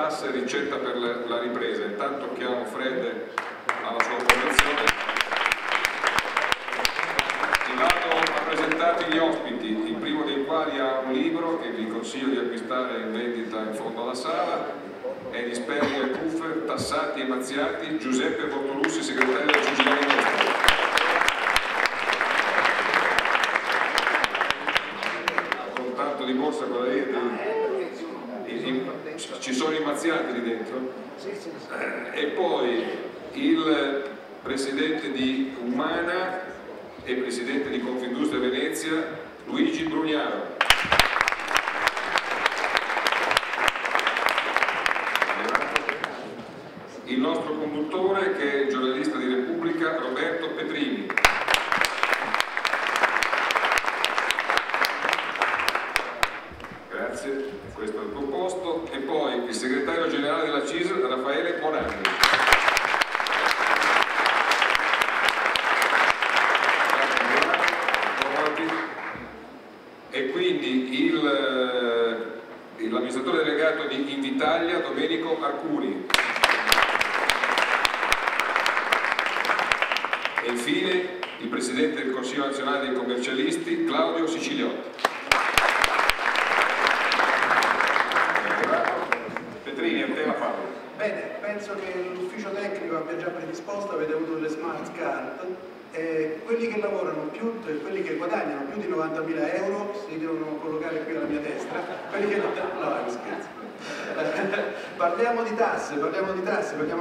tasse ricetta per la ripresa. Intanto chiamo Fred alla sua convenzione. Di lato ha presentati gli ospiti, il primo dei quali ha un libro che vi consiglio di acquistare in vendita in fondo alla sala, è di Sperri e Puffer, Tassati e Mazziati, Giuseppe Bortolussi, segretario del CGIL. Con tanto di borsa quella lì, ci sono i Mazziati lì dentro, e poi il presidente di Umana e presidente di Confindustria Venezia, Luigi Brugnaro. Il nostro conduttore, che è il giornalista di Repubblica, Roberto Petrini. Grazie, questo è il tuo posto. E poi il segretario generale della CISL, Raffaele Morandi. E quindi l'amministratore delegato di Invitalia, Domenico Arcuri. E infine il presidente del Consiglio nazionale dei commercialisti, Claudio Siciliotti. Petrini, a te la parola. Bene, penso che l'ufficio tecnico abbia già predisposto, avete avuto delle smart card. Quelli che lavorano quelli che guadagnano più di 90.000 euro si devono collocare qui alla mia destra, quelli che no, scherzo. Parliamo di tasse, parliamo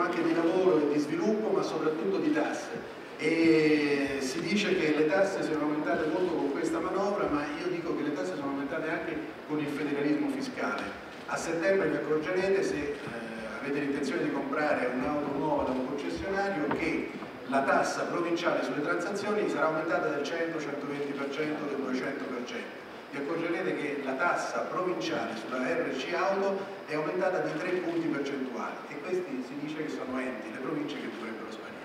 anche di lavoro e di sviluppo, ma soprattutto di tasse. E si dice che le tasse siano aumentate molto con questa manovra, ma io dico che le tasse sono aumentate anche con il federalismo fiscale. A settembre vi accorgerete, se avete l'intenzione di comprare un'auto nuova da un concessionario, che la tassa provinciale sulle transazioni sarà aumentata del 100, 120%, del 200%. Vi accorgerete che la tassa provinciale sulla RC auto è aumentata di 3 punti percentuali, e questi si dice che sono enti, le province, che dovrebbero sparire.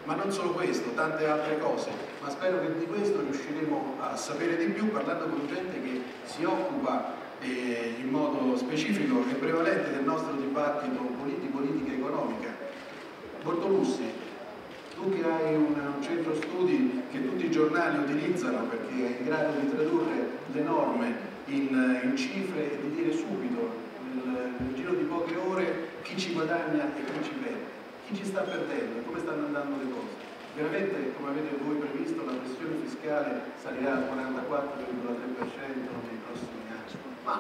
Ma non solo questo, tante altre cose, ma spero che di questo riusciremo a sapere di più parlando con gente che si occupa in modo specifico e prevalente del nostro dibattito di politica economica. Bortolussi, tu che hai un centro studi che tutti i giornali utilizzano perché è in grado di tradurre le norme in cifre e di dire subito, nel giro di poche ore, chi ci guadagna e chi ci perde, chi ci sta perdendo e come stanno andando le cose. Veramente, come avete voi previsto, la pressione fiscale salirà al 44,3% nei prossimi anni. Ma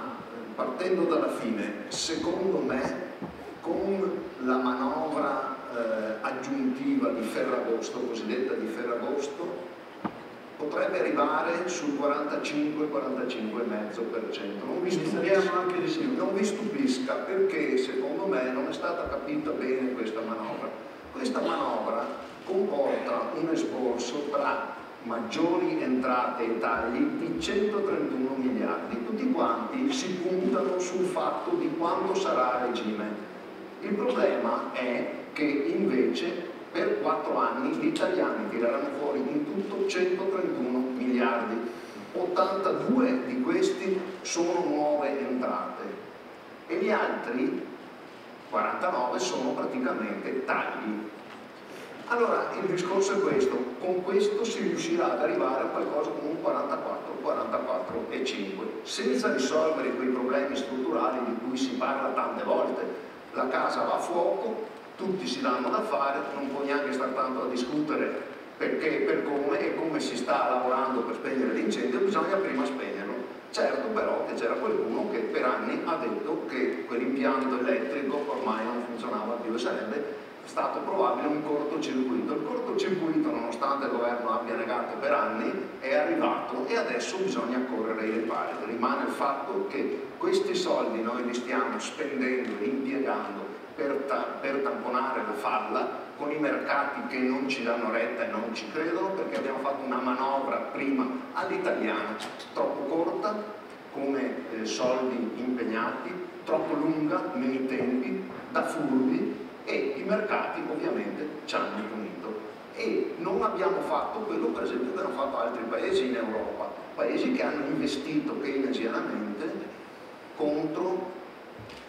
partendo dalla fine, secondo me, con la manovra aggiuntiva di Ferragosto, cosiddetta di Ferragosto, potrebbe arrivare sul 45-45,5%. Non vi stupisca, perché secondo me non è stata capita bene questa manovra. Questa manovra comporta un esborso tra maggiori entrate e tagli di 131 miliardi. Tutti quanti si puntano sul fatto di quando sarà a regime. Il problema è che invece per 4 anni gli italiani tireranno fuori in tutto 131 miliardi. 82 di questi sono nuove entrate e gli altri 49 sono praticamente tagli. Allora il discorso è questo: con questo si riuscirà ad arrivare a qualcosa come un 44,5, senza risolvere quei problemi strutturali di cui si parla tante volte. La casa va a fuoco, tutti si danno da fare, non può neanche stare tanto a discutere perché, per come e come si sta lavorando per spegnere l'incendio, bisogna prima spegnerlo. Certo però che c'era qualcuno che per anni ha detto che quell'impianto elettrico ormai non funzionava più e sarebbe stato probabile un cortocircuito. Il cortocircuito, nonostante il governo abbia negato per anni, è arrivato e adesso bisogna correre ai ripari. Rimane il fatto che questi soldi noi li stiamo spendendo e impiegando per tamponare la falla con i mercati che non ci danno retta e non ci credono, perché abbiamo fatto una manovra prima all'italiana troppo corta come soldi impegnati, troppo lunga, nei tempi, da furbi, e i mercati ovviamente ci hanno punito. E non abbiamo fatto quello, per esempio, che hanno fatto altri paesi in Europa, paesi che hanno investito keynesianamente contro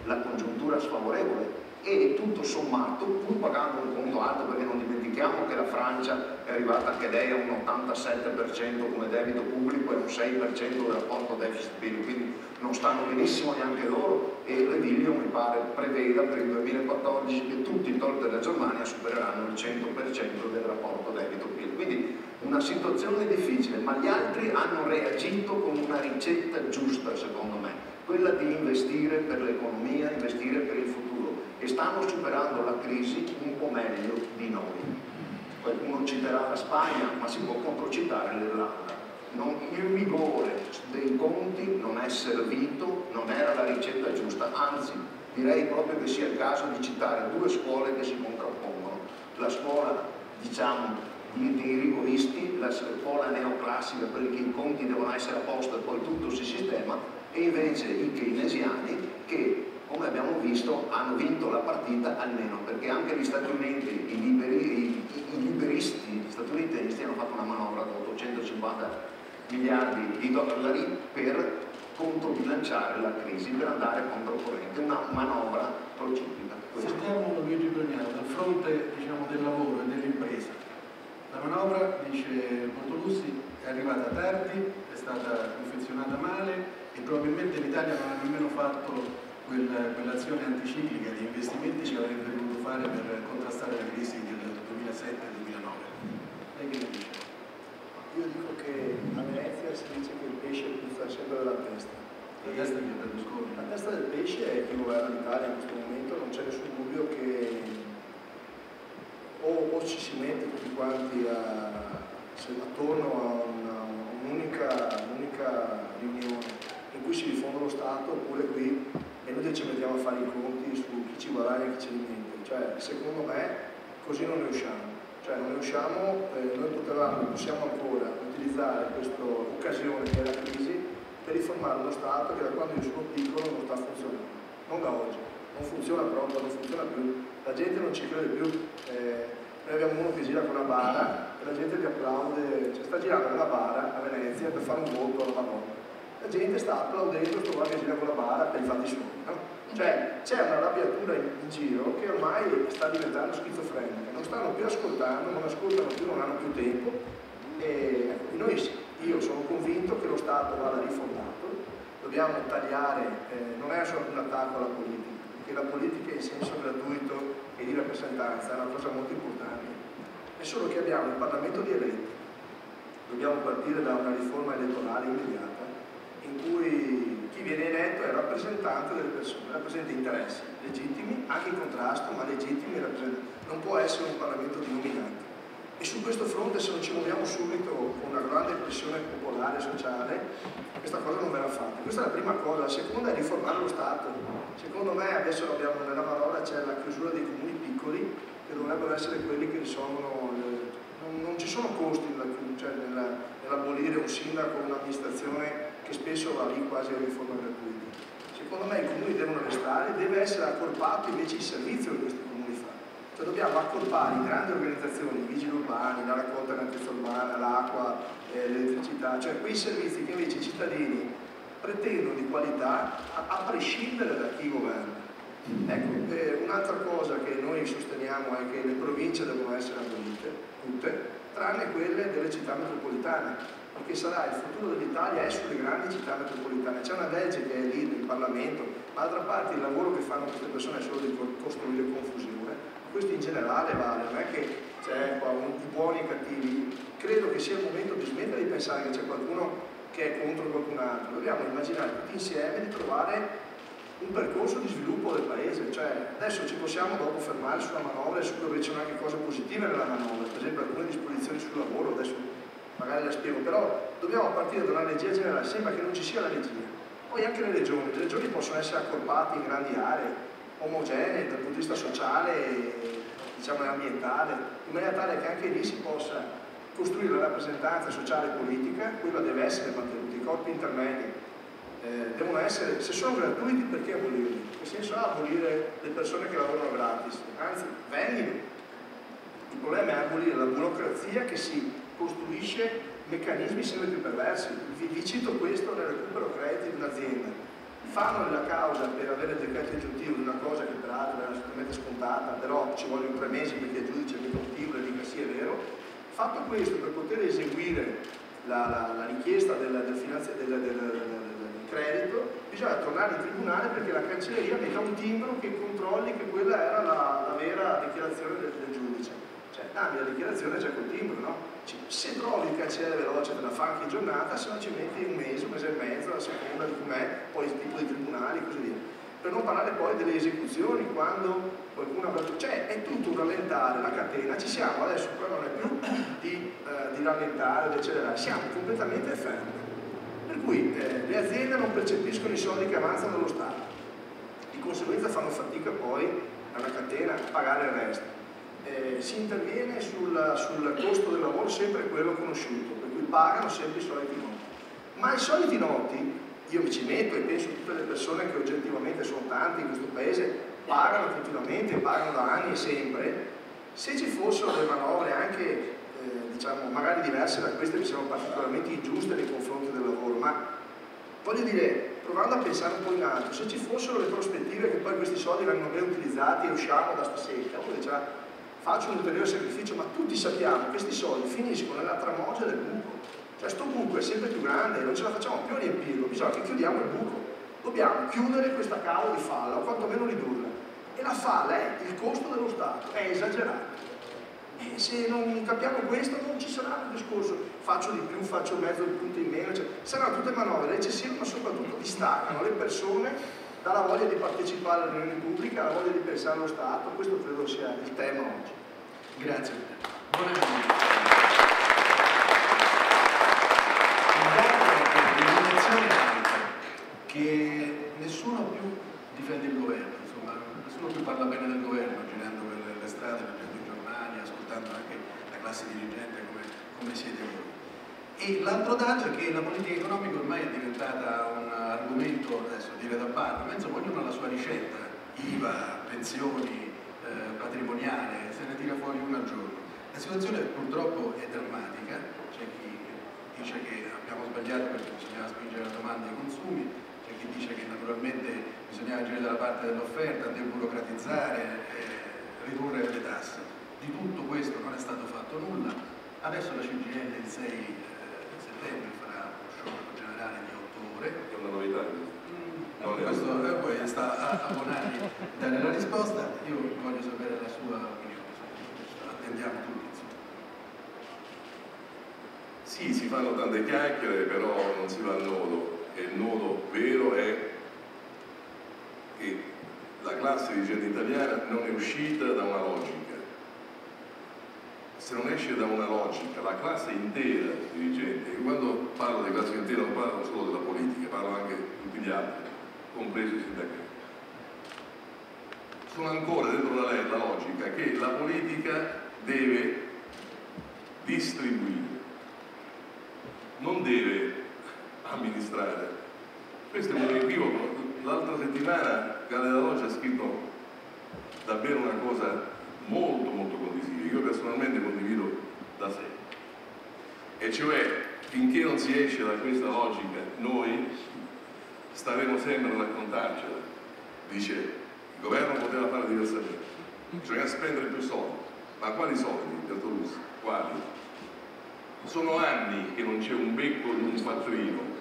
la congiuntura congiuntura sfavorevole e tutto sommato, pur pagando un conto alto, perché non dimentichiamo che la Francia è arrivata anche lei a un 87% come debito pubblico e un 6% del rapporto deficit-PIL, quindi non stanno benissimo neanche loro, e Reviglio mi pare preveda per il 2014 che tutti, tolte la Germania, supereranno il 100% del rapporto debito-PIL. Quindi una situazione difficile, ma gli altri hanno reagito con una ricetta giusta, secondo me, quella di investire per l'economia, investire per il futuro, e stanno superando la crisi un po' meglio di noi. Qualcuno citerà la Spagna, ma si può controcitare l'Irlanda. Il rigore dei conti non è servito, non era la ricetta giusta, anzi direi proprio che sia il caso di citare due scuole che si contrappongono: la scuola, diciamo, dei rigoristi, la scuola neoclassica, quelli che i conti devono essere a posto e poi tutto si sistema, e invece i keynesiani che, come abbiamo visto, hanno vinto la partita, almeno perché anche gli Stati Uniti, i liberisti statunitensi hanno fatto una manovra da 850 miliardi di dollari per controbilanciare la crisi, per andare controcorrente, una manovra prociclica. Sentiamo Luigi Brugnano dal fronte, diciamo, del lavoro e dell'impresa. La manovra, dice Bortolussi, è arrivata tardi, è stata confezionata male e probabilmente l'Italia non ha nemmeno fatto quell'azione anticiclica di investimenti che avrebbe dovuto fare per contrastare la crisi del 2007-2009. Lei che ne dice? Io dico che a Venezia si dice che il pesce puzza sempre dalla testa. La testa di Berlusconi. La testa del pesce è chi governa l'Italia in questo momento, non c'è nessun dubbio che o ci si mette tutti quanti attorno a un'unica riunione in cui si diffonde lo Stato, oppure qui e noi ci mettiamo a fare i conti su chi ci guadagna e chi ci rimette. Cioè, secondo me così non ne usciamo. Cioè non ne usciamo, noi possiamo ancora utilizzare questa occasione che è la crisi per riformare uno Stato che da quando io sono piccolo non sta funzionando, non da oggi, non funziona proprio, non funziona più, la gente non ci crede più. Noi abbiamo uno che gira con una bara e la gente gli applaude, cioè sta girando una bara a Venezia per fare un voto alla Madonna. La gente sta applaudendo questo qua che gira con la bara per i fatti suoi, no? Cioè c'è una arrabbiatura in giro che ormai sta diventando schizofrenica, non stanno più ascoltando, non ascoltano più, non hanno più tempo, e io sono convinto che lo Stato vada riformato, dobbiamo tagliare, non è solo un attacco alla politica, perché la politica in senso gratuito e di rappresentanza è una cosa molto importante, è solo che abbiamo il Parlamento di eletti, dobbiamo partire da una riforma elettorale immediata in cui chi viene eletto è rappresentante delle persone, rappresenta interessi legittimi, anche in contrasto, ma legittimi, non può essere un Parlamento di nominati. E su questo fronte, se non ci muoviamo subito con una grande pressione popolare, sociale, questa cosa non verrà fatta. Questa è la prima cosa. La seconda è riformare lo Stato. Secondo me adesso abbiamo nella manovra c'è la chiusura dei comuni piccoli, che dovrebbero essere quelli che risolvono, non ci sono costi nell'abolire un sindaco o un'amministrazione che spesso va lì quasi a riforma gratuita. Secondo me i comuni devono restare, deve essere accorpato invece il servizio che questi comuni fanno. Cioè dobbiamo accorpare in grandi organizzazioni, i vigili urbani, la raccolta dell'ambiente urbana, l'acqua, l'elettricità, cioè quei servizi che invece i cittadini pretendono di qualità a prescindere da chi governa. Ecco, un'altra cosa che noi sosteniamo è che le province devono essere abolite, tutte, tranne quelle delle città metropolitane, perché sarà il futuro dell'Italia è sulle grandi città metropolitane. C'è una legge che è lì nel Parlamento, ma d'altra parte il lavoro che fanno queste persone è solo di costruire confusione. Questo in generale vale, non è che c'è i buoni e i cattivi. Credo che sia il momento di smettere di pensare che c'è qualcuno che è contro qualcun altro. Dobbiamo immaginare tutti insieme di trovare un percorso di sviluppo del paese, cioè adesso ci possiamo dopo fermare sulla manovra e su dove ci sono anche cose positive nella manovra, per esempio alcune disposizioni sul lavoro, adesso magari le spiego, però dobbiamo partire da una regia generale, sembra che non ci sia la regia. Poi anche le regioni possono essere accorpate in grandi aree, omogenee dal punto di vista sociale e diciamo ambientale, in maniera tale che anche lì si possa costruire la rappresentanza sociale e politica, quella deve essere mantenuta, i corpi intermedi devono essere, se sono gratuiti perché abolirli? Che senso ha abolire le persone che lavorano gratis? Anzi, vengono. Il problema è abolire la burocrazia che si costruisce meccanismi sempre più perversi. Vi cito questo nel recupero crediti di un'azienda. Fanno la causa per avere il decreto aggiuntivo di una cosa che data, però ci vogliono 3 mesi perché il giudice mette un timbro e dica sì, è vero. Fatto questo, per poter eseguire la richiesta del credito, bisogna tornare in tribunale perché la cancelleria metta un timbro che controlli che quella era la vera dichiarazione del giudice. Cioè, la dichiarazione c'è col timbro, no? Se trovi il cancelliere veloce te la fa anche in giornata, se no ci metti un mese e mezzo, a seconda di com'è, poi il tipo di tribunali e così via. Per non parlare poi delle esecuzioni, quando qualcuno avrà... Cioè, è tutto un rallentare, la catena, ci siamo, adesso qua non è più di rallentare, di accelerare, siamo completamente fermi. Per cui le aziende non percepiscono i soldi che avanzano dallo Stato, di conseguenza fanno fatica poi a una catena a pagare il resto. Si interviene sul costo del lavoro sempre quello conosciuto, per cui pagano sempre i soliti noti. Ma i soliti noti, io mi ci metto e penso a tutte le persone che oggettivamente sono tante in questo paese, pagano continuamente, pagano da anni e sempre. Se ci fossero delle manovre anche diciamo magari diverse da queste, che siano particolarmente ingiuste nei confronti del lavoro, ma voglio dire, provando a pensare un po' in alto, se ci fossero le prospettive che poi questi soldi vengono ben utilizzati e usciamo da sta secca, uno diceva faccio un ulteriore sacrificio, ma tutti sappiamo che questi soldi finiscono nella tramogia del buco. Cioè sto buco è sempre più grande, non ce la facciamo più a riempirlo, bisogna che chiudiamo il buco. Dobbiamo chiudere questa cavolo di falla, o quantomeno ridurla. E la falla è il costo dello Stato, è esagerato. E se non capiamo questo non ci sarà un discorso, faccio di più, faccio mezzo punto in meno, cioè, saranno tutte manovre eccessive, ma soprattutto distaccano le persone dalla voglia di partecipare alle riunioni pubbliche, alla voglia di pensare allo Stato. Questo credo sia il tema oggi. Grazie. Che nessuno più difende il governo, insomma, nessuno più parla bene del governo, girando per le strade, leggendo i giornali, ascoltando anche la classe dirigente come siete voi. E l'altro dato è che la politica economica ormai è diventata un argomento, adesso dire da bar, ma insomma ognuno ha la sua ricetta, IVA, pensioni, patrimoniale, se ne tira fuori una al giorno. La situazione purtroppo è drammatica, c'è chi dice che abbiamo sbagliato perché bisognava spingere la domanda ai consumi, c'è chi dice che naturalmente bisognava agire dalla parte dell'offerta, deburocratizzare, ridurre le tasse. Di tutto questo non è stato fatto nulla. Adesso la CGIL il 6 settembre farà uno sciopero generale di 8 ore. È una novità. Questo poi sta a Bonanni dare la risposta. Io voglio sapere la sua opinione. Attendiamo tutti. Sì, si fanno tante chiacchiere, però non si va al nodo, e il nodo vero è che la classe dirigente italiana non è uscita da una logica. Se non esce da una logica, la classe intera dirigente, e quando parlo di classe intera non parlo solo della politica, parlo anche di tutti gli altri, compreso i sindacati, sono ancora dentro la logica che la politica deve distribuire, non deve amministrare. Questo è un equivoco. L'altra settimana Gale Dall'Oce ha scritto davvero una cosa molto condivisa, io personalmente condivido da sempre, e cioè finché non si esce da questa logica noi staremo sempre a raccontarcela. Dice il governo poteva fare diversamente, bisogna spendere più soldi, ma quali soldi, Bertolucci? Quali? Sono anni che non c'è un becco di un quattrino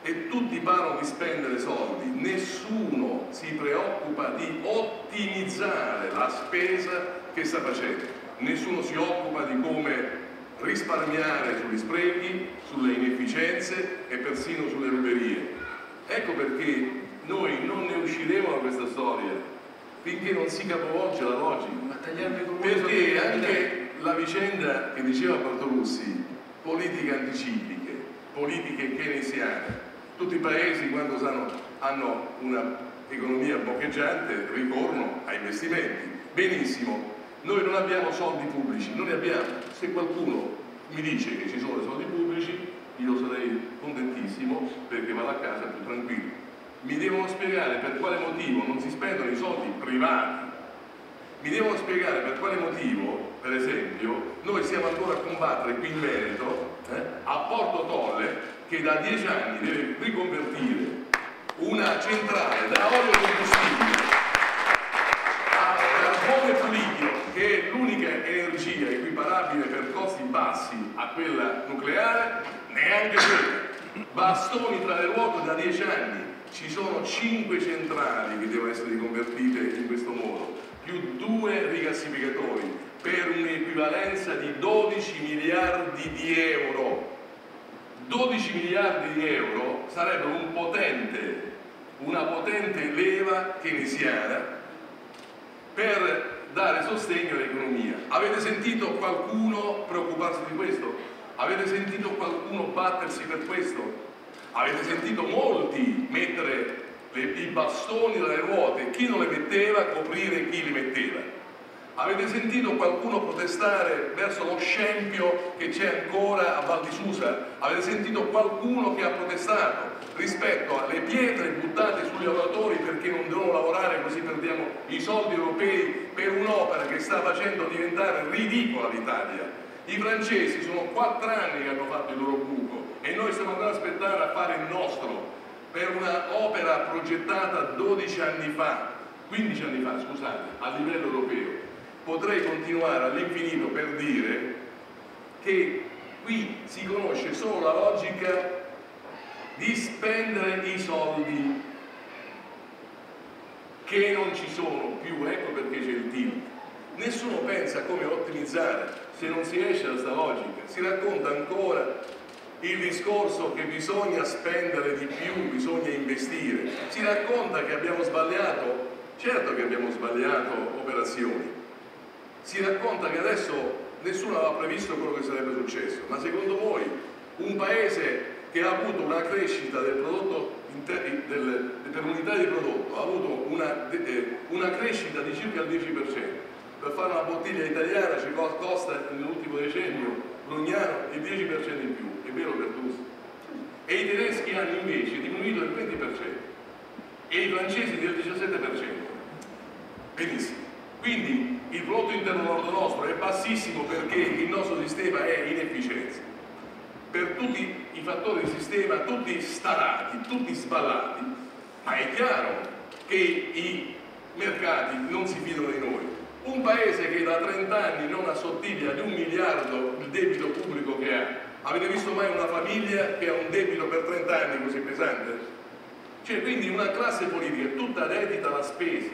e tutti parlano di spendere soldi, nessuno si preoccupa di ottimizzare la spesa che sta facendo, nessuno si occupa di come risparmiare sugli sprechi, sulle inefficienze e persino sulle ruberie. Ecco perché noi non ne usciremo da questa storia finché non si capovolge la logica, perché anche la vicenda che diceva Bertolucci, politiche anticicliche, politiche keynesiane, tutti i paesi quando hanno un'economia boccheggiante ricorrono a investimenti. Benissimo, noi non abbiamo soldi pubblici, non ne abbiamo. Se qualcuno mi dice che ci sono soldi pubblici, io sarei contentissimo perché vado a casa più tranquillo. Mi devono spiegare per quale motivo non si spendono i soldi privati. Mi devono spiegare per quale motivo, per esempio, noi siamo ancora a combattere qui in Veneto, a Porto Tolle, che da 10 anni deve riconvertire una centrale da olio combustibile a quella nucleare, neanche quella. Bastoni tra le ruote da 10 anni, ci sono 5 centrali che devono essere riconvertite in questo modo, più 2 rigassificatori, per un'equivalenza di 12 miliardi di euro. 12 miliardi di euro sarebbero una potente leva keynesiana per dare sostegno all'economia. Avete sentito qualcuno preoccuparsi di questo? Avete sentito qualcuno battersi per questo? Avete sentito molti mettere i bastoni dalle ruote, chi non le metteva coprire chi li metteva. Avete sentito qualcuno protestare verso lo scempio che c'è ancora a Val di Susa? Avete sentito qualcuno che ha protestato rispetto alle pietre buttate sugli lavoratori perché non devono lavorare, così perdiamo i soldi europei per un'opera che sta facendo diventare ridicola l'Italia? I francesi sono 4 anni che hanno fatto il loro buco e noi stiamo andando ad aspettare a fare il nostro per un'opera progettata 12 anni fa, 15 anni fa, scusate, a livello europeo. Potrei continuare all'infinito per dire che qui si conosce solo la logica di spendere i soldi che non ci sono più, ecco perché c'è il tilt. Nessuno pensa a come ottimizzare. Se non si esce da questa logica, si racconta ancora il discorso che bisogna spendere di più, bisogna investire, si racconta che abbiamo sbagliato, certo che abbiamo sbagliato operazioni, si racconta che adesso nessuno aveva previsto quello che sarebbe successo, ma secondo voi un paese che ha avuto una crescita del prodotto per unità di prodotto, ha avuto una crescita di circa il 10%, per fare una bottiglia italiana ci costa nell'ultimo decennio Brugnano il 10% in più, è vero Bertuzzi? E i tedeschi hanno invece diminuito del 20% e i francesi del 17%. Benissimo. Quindi il prodotto interno lordo nostro è bassissimo perché il nostro sistema è inefficienza. Per tutti i fattori di sistema, tutti starati, tutti sballati, ma è chiaro che i mercati non si fidano di noi. Un paese che da 30 anni non assottiglia di 1 miliardo il debito pubblico che ha. Avete visto mai una famiglia che ha un debito per 30 anni così pesante? Cioè, quindi una classe politica tutta dedita alla spesa.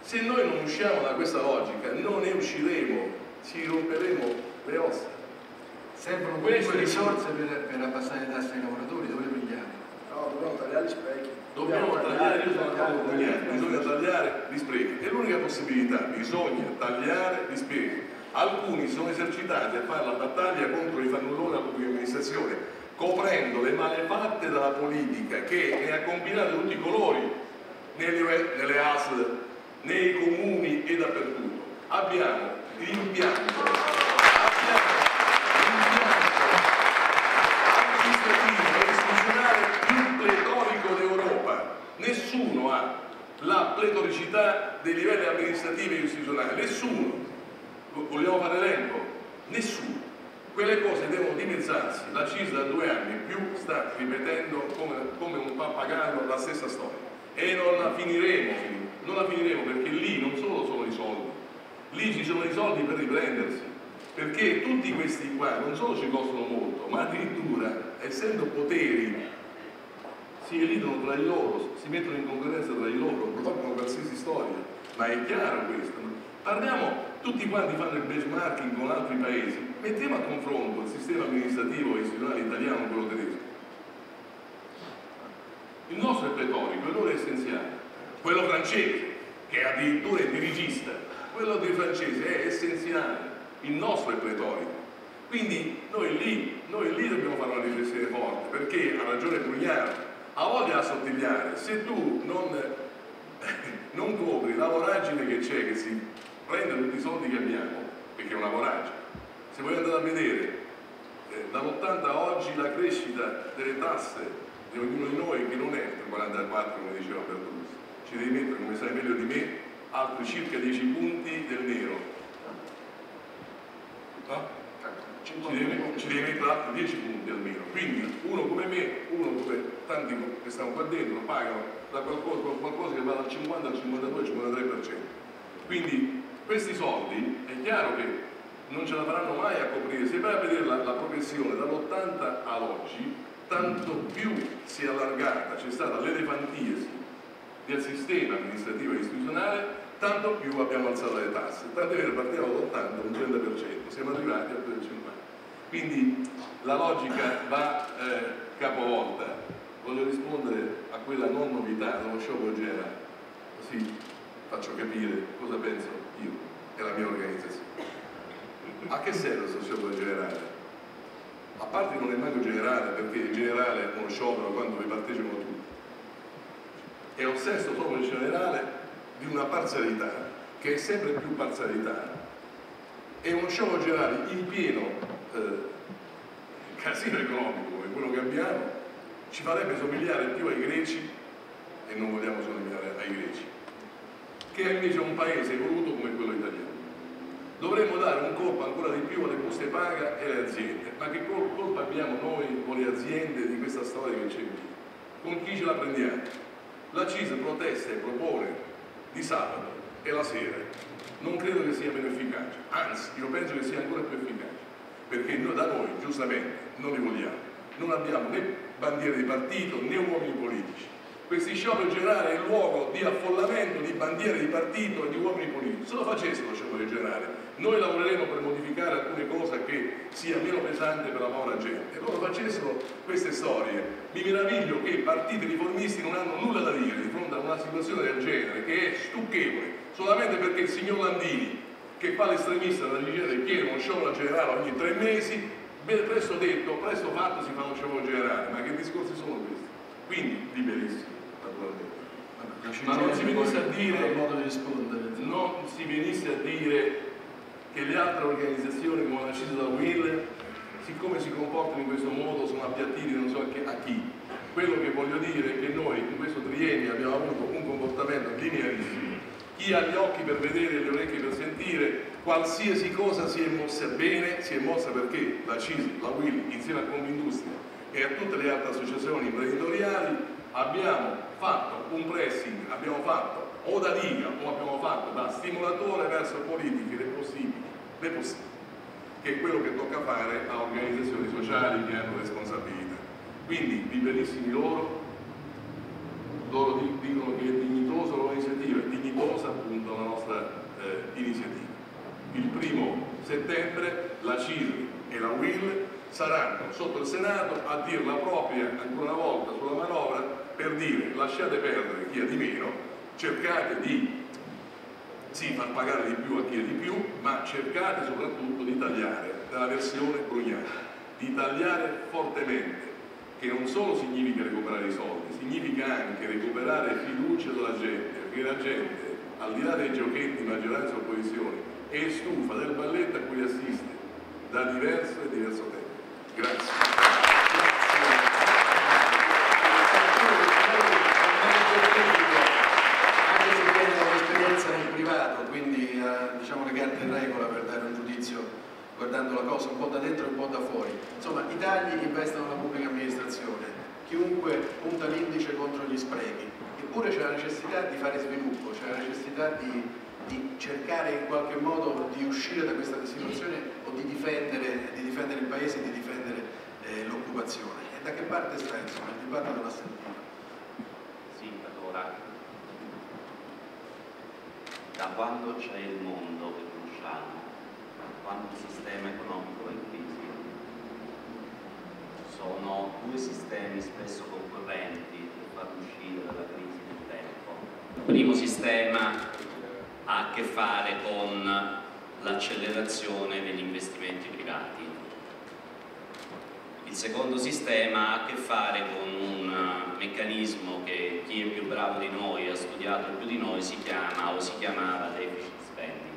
Se noi non usciamo da questa logica, non ne usciremo, ci romperemo le ossa. Servono comunque risorse per abbassare le tasse ai lavoratori, dove le prendiamo? No, dobbiamo tagliare gli sprechi. Dobbiamo tagliare, io sono d'accordo con gli altri, bisogna tagliare gli sprechi. È l'unica possibilità, bisogna tagliare gli sprechi. Alcuni sono esercitati a fare la battaglia contro i fannulloni della pubblica amministrazione, coprendo le malefatte della politica che ne ha combinate tutti i colori nelle ASL, nei comuni e dappertutto. Abbiamo l'impianto amministrativo e istituzionale più pletorico d'Europa. Nessuno ha la pletoricità dei livelli amministrativi e istituzionali, nessuno. Vogliamo fare elenco? Nessuno. Quelle cose devono dimezzarsi. La CIS da 2 anni più sta ripetendo come un pappagallo la stessa storia e non la finiremo perché lì non solo sono i soldi, lì ci sono i soldi per riprendersi, perché tutti questi qua non solo ci costano molto, ma addirittura essendo poteri si elidono tra di loro, si mettono in concorrenza tra di loro, provocano qualsiasi storia, ma è chiaro questo. Parliamo, tutti quanti fanno il benchmarking con altri paesi, mettiamo a confronto il sistema amministrativo e istituzionale italiano con quello tedesco. Il nostro è pletorico, il loro è essenziale. Quello francese, che è addirittura il dirigista, quello dei francesi è essenziale, il nostro è pletorico. Quindi noi lì dobbiamo fare una riflessione forte, perché ha ragione Brugnano, ha voglia da assottigliare, se tu non copri la voragine che c'è, che si prende tutti i soldi che abbiamo, perché è una voragine. Se voi andate a vedere dall'80 a oggi la crescita delle tasse di ognuno di noi, che non è il 44 come diceva Bertuzzi, ci devi mettere, come sai meglio di me, altri circa 10 punti del nero, no? Ci devi mettere altri 10 punti almeno, quindi uno come me, uno come tanti che stanno qua dentro pagano da qualcosa che va dal 50 al 52 al 53%. Quindi questi soldi è chiaro che non ce la faranno mai a coprire. Se vai a vedere la progressione dall'80 ad oggi, tanto più si è allargata, c'è stata l'elefantiasi del sistema amministrativo e istituzionale, tanto più abbiamo alzato le tasse. Tanto è vero, partiamo dall'80 un 30%, siamo arrivati al 50%. Quindi la logica va capovolta. Voglio rispondere a quella non novità, dello sciopero generale, così faccio capire cosa penso io e la mia organizzazione. A che serve questo sciopero generale? A parte non è manco generale, perché in generale uno sciopero quando vi partecipano tutti. È un senso proprio generale di una parzialità, che è sempre più parzialità, e uno sciopero generale in pieno casino economico come quello che abbiamo ci farebbe somigliare più ai greci, e non vogliamo somigliare ai greci, che è invece un paese evoluto come quello italiano. Dovremmo dare un colpo ancora di più alle buste paga e alle aziende. Ma che colpa abbiamo noi con le aziende di questa storia che c'è qui? Con chi ce la prendiamo? La CIS protesta e propone di sabato e la sera. Non credo che sia meno efficace, anzi io penso che sia ancora più efficace, perché noi, da noi giustamente non li vogliamo, non abbiamo né bandiere di partito né uomini politici. Questi scioperi generali è il luogo di affollamento di bandiere di partito e di uomini politici. Se lo facessero lo sciopero generale, noi lavoreremo per modificare alcune cose che sia meno pesante per la povera gente. E loro facessero queste storie, mi meraviglio che partiti riformisti non hanno nulla da dire di fronte a una situazione del genere, che è stucchevole, solamente perché il signor Landini, che fa l'estremista della CGIL, chiede uno sciopero generale ogni 3 mesi, presto detto, presto fatto si fa uno sciopero generale. Ma che discorsi sono questi? Quindi liberissimo, naturalmente. Ma non si venisse a dire, modo di rispondere, non si venisse a dire che le altre organizzazioni come la CIS e la UIL, siccome si comportano in questo modo, sono appiattiti non so a chi. Quello che voglio dire è che noi in questo triennio abbiamo avuto un comportamento linearissimo. Chi ha gli occhi per vedere e le orecchie per sentire, qualsiasi cosa si è mossa bene, si è mossa perché la CIS, la UIL, insieme a Confindustria e a tutte le altre associazioni imprenditoriali abbiamo fatto un pressing, abbiamo fatto o da diga o abbiamo fatto da stimolatore verso politiche le possibili, che è quello che tocca fare a organizzazioni sociali che hanno responsabilità. Quindi liberissimi loro dicono che è dignitosa l'iniziativa, è dignitosa appunto la nostra iniziativa. Il 1° settembre la CIS e la UIL saranno sotto il Senato a dire la propria ancora una volta sulla manovra, per dire lasciate perdere chi ha di meno, cercate di far pagare di più a chi ha di più, ma cercate soprattutto di tagliare nella versione brugnana, di tagliare fortemente, che non solo significa recuperare i soldi, significa anche recuperare fiducia della gente, perché la gente, al di là dei giochetti maggioranza e opposizione, è stufa del balletto a cui assiste da diverso tempo. Grazie. Privato, quindi diciamo le carte in regola per dare un giudizio guardando la cosa un po' da dentro e un po' da fuori. Insomma, i tagli investono la pubblica amministrazione, chiunque punta l'indice contro gli sprechi, eppure c'è la necessità di fare sviluppo, c'è la necessità di cercare in qualche modo di uscire da questa situazione o di difendere il paese e di difendere l'occupazione. E da che parte sta, insomma, il dibattito l'ha sentito? Sì, allora, da quando c'è il mondo che conosciamo, quando il sistema economico è in crisi, sono 2 sistemi spesso concorrenti per far uscire dalla crisi del tempo. Il primo sistema ha a che fare con l'accelerazione degli investimenti privati. Il secondo sistema ha a che fare con un meccanismo che chi è più bravo di noi, ha studiato più di noi, si chiama o si chiamava deficit spending.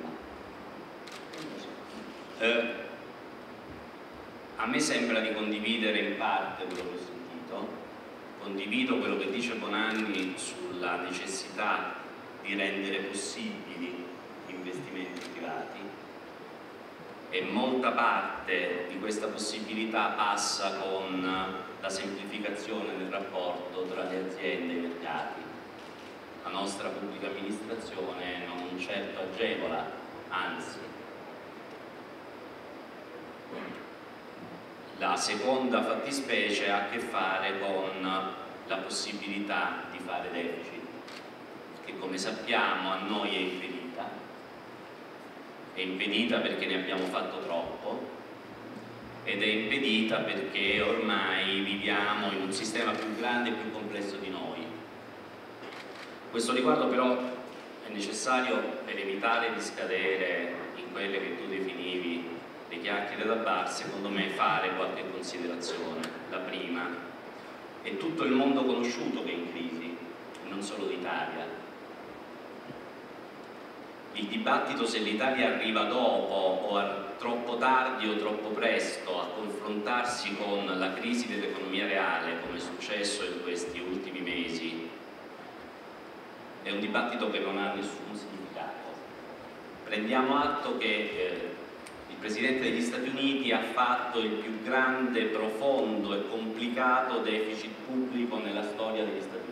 A me sembra di condividere in parte quello che ho sentito, condivido quello che dice Bonanni sulla necessità di rendere possibili gli investimenti privati, e molta parte di questa possibilità passa con la semplificazione del rapporto tra le aziende e i mercati. La nostra pubblica amministrazione non certo agevola, anzi seconda fattispecie ha a che fare con la possibilità di fare deficit, che come sappiamo a noi è impedita perché ne abbiamo fatto troppo, ed è impedita perché ormai viviamo in un sistema più grande e più complesso di noi. A questo riguardo però è necessario, per evitare di scadere in quelle che tu definivi le chiacchiere da bar, secondo me fare qualche considerazione. La prima è tutto il mondo conosciuto che è in crisi, non solo l'Italia. Il dibattito se l'Italia arriva dopo o troppo tardi o troppo presto a confrontarsi con la crisi dell'economia reale, come è successo in questi ultimi mesi, è un dibattito che non ha nessun significato. Prendiamo atto che il Presidente degli Stati Uniti ha fatto il più grande, profondo e complicato deficit pubblico nella storia degli Stati Uniti.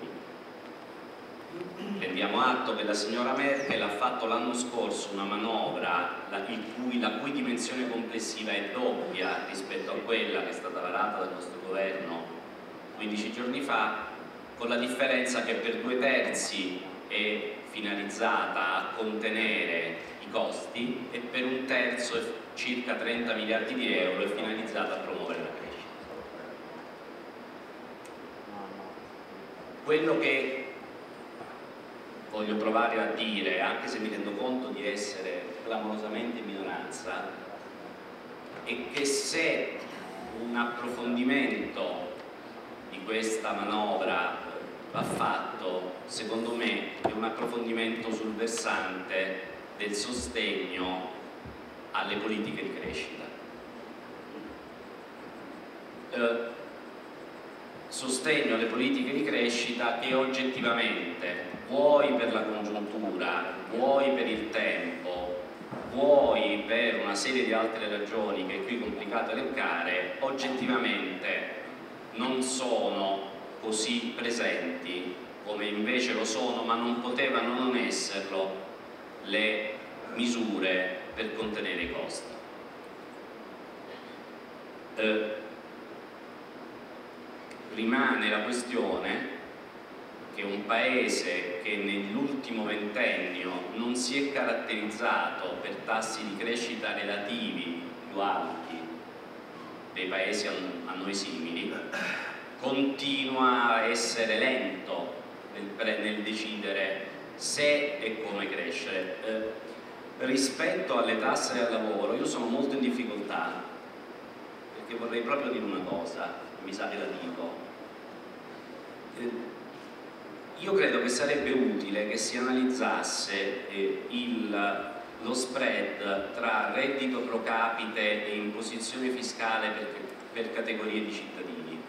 Prendiamo atto che la signora Merkel ha fatto l'anno scorso una manovra la cui dimensione complessiva è doppia rispetto a quella che è stata varata dal nostro governo 15 giorni fa, con la differenza che per 2/3 è finalizzata a contenere i costi e per 1/3, circa 30 miliardi di euro, è finalizzata a promuovere la crescita. Quello che voglio provare a dire, anche se mi rendo conto di essere clamorosamente in minoranza, è che se un approfondimento di questa manovra va fatto, secondo me è un approfondimento sul versante del sostegno alle politiche di crescita. Sostegno alle politiche di crescita che oggettivamente, vuoi per la congiuntura, vuoi per il tempo, vuoi per una serie di altre ragioni che è qui complicato elencare, oggettivamente non sono così presenti come invece lo sono, ma non potevano non esserlo, le misure per contenere i costi. Rimane la questione che un paese che nell'ultimo ventennio non si è caratterizzato per tassi di crescita relativi più alti dei paesi a noi simili, continua a essere lento nel decidere se e come crescere. Rispetto alle tasse al lavoro io sono molto in difficoltà, perché vorrei proprio dire una cosa, mi sa che la dico. Io credo che sarebbe utile che si analizzasse lo spread tra reddito pro capite e imposizione fiscale per categorie di cittadini,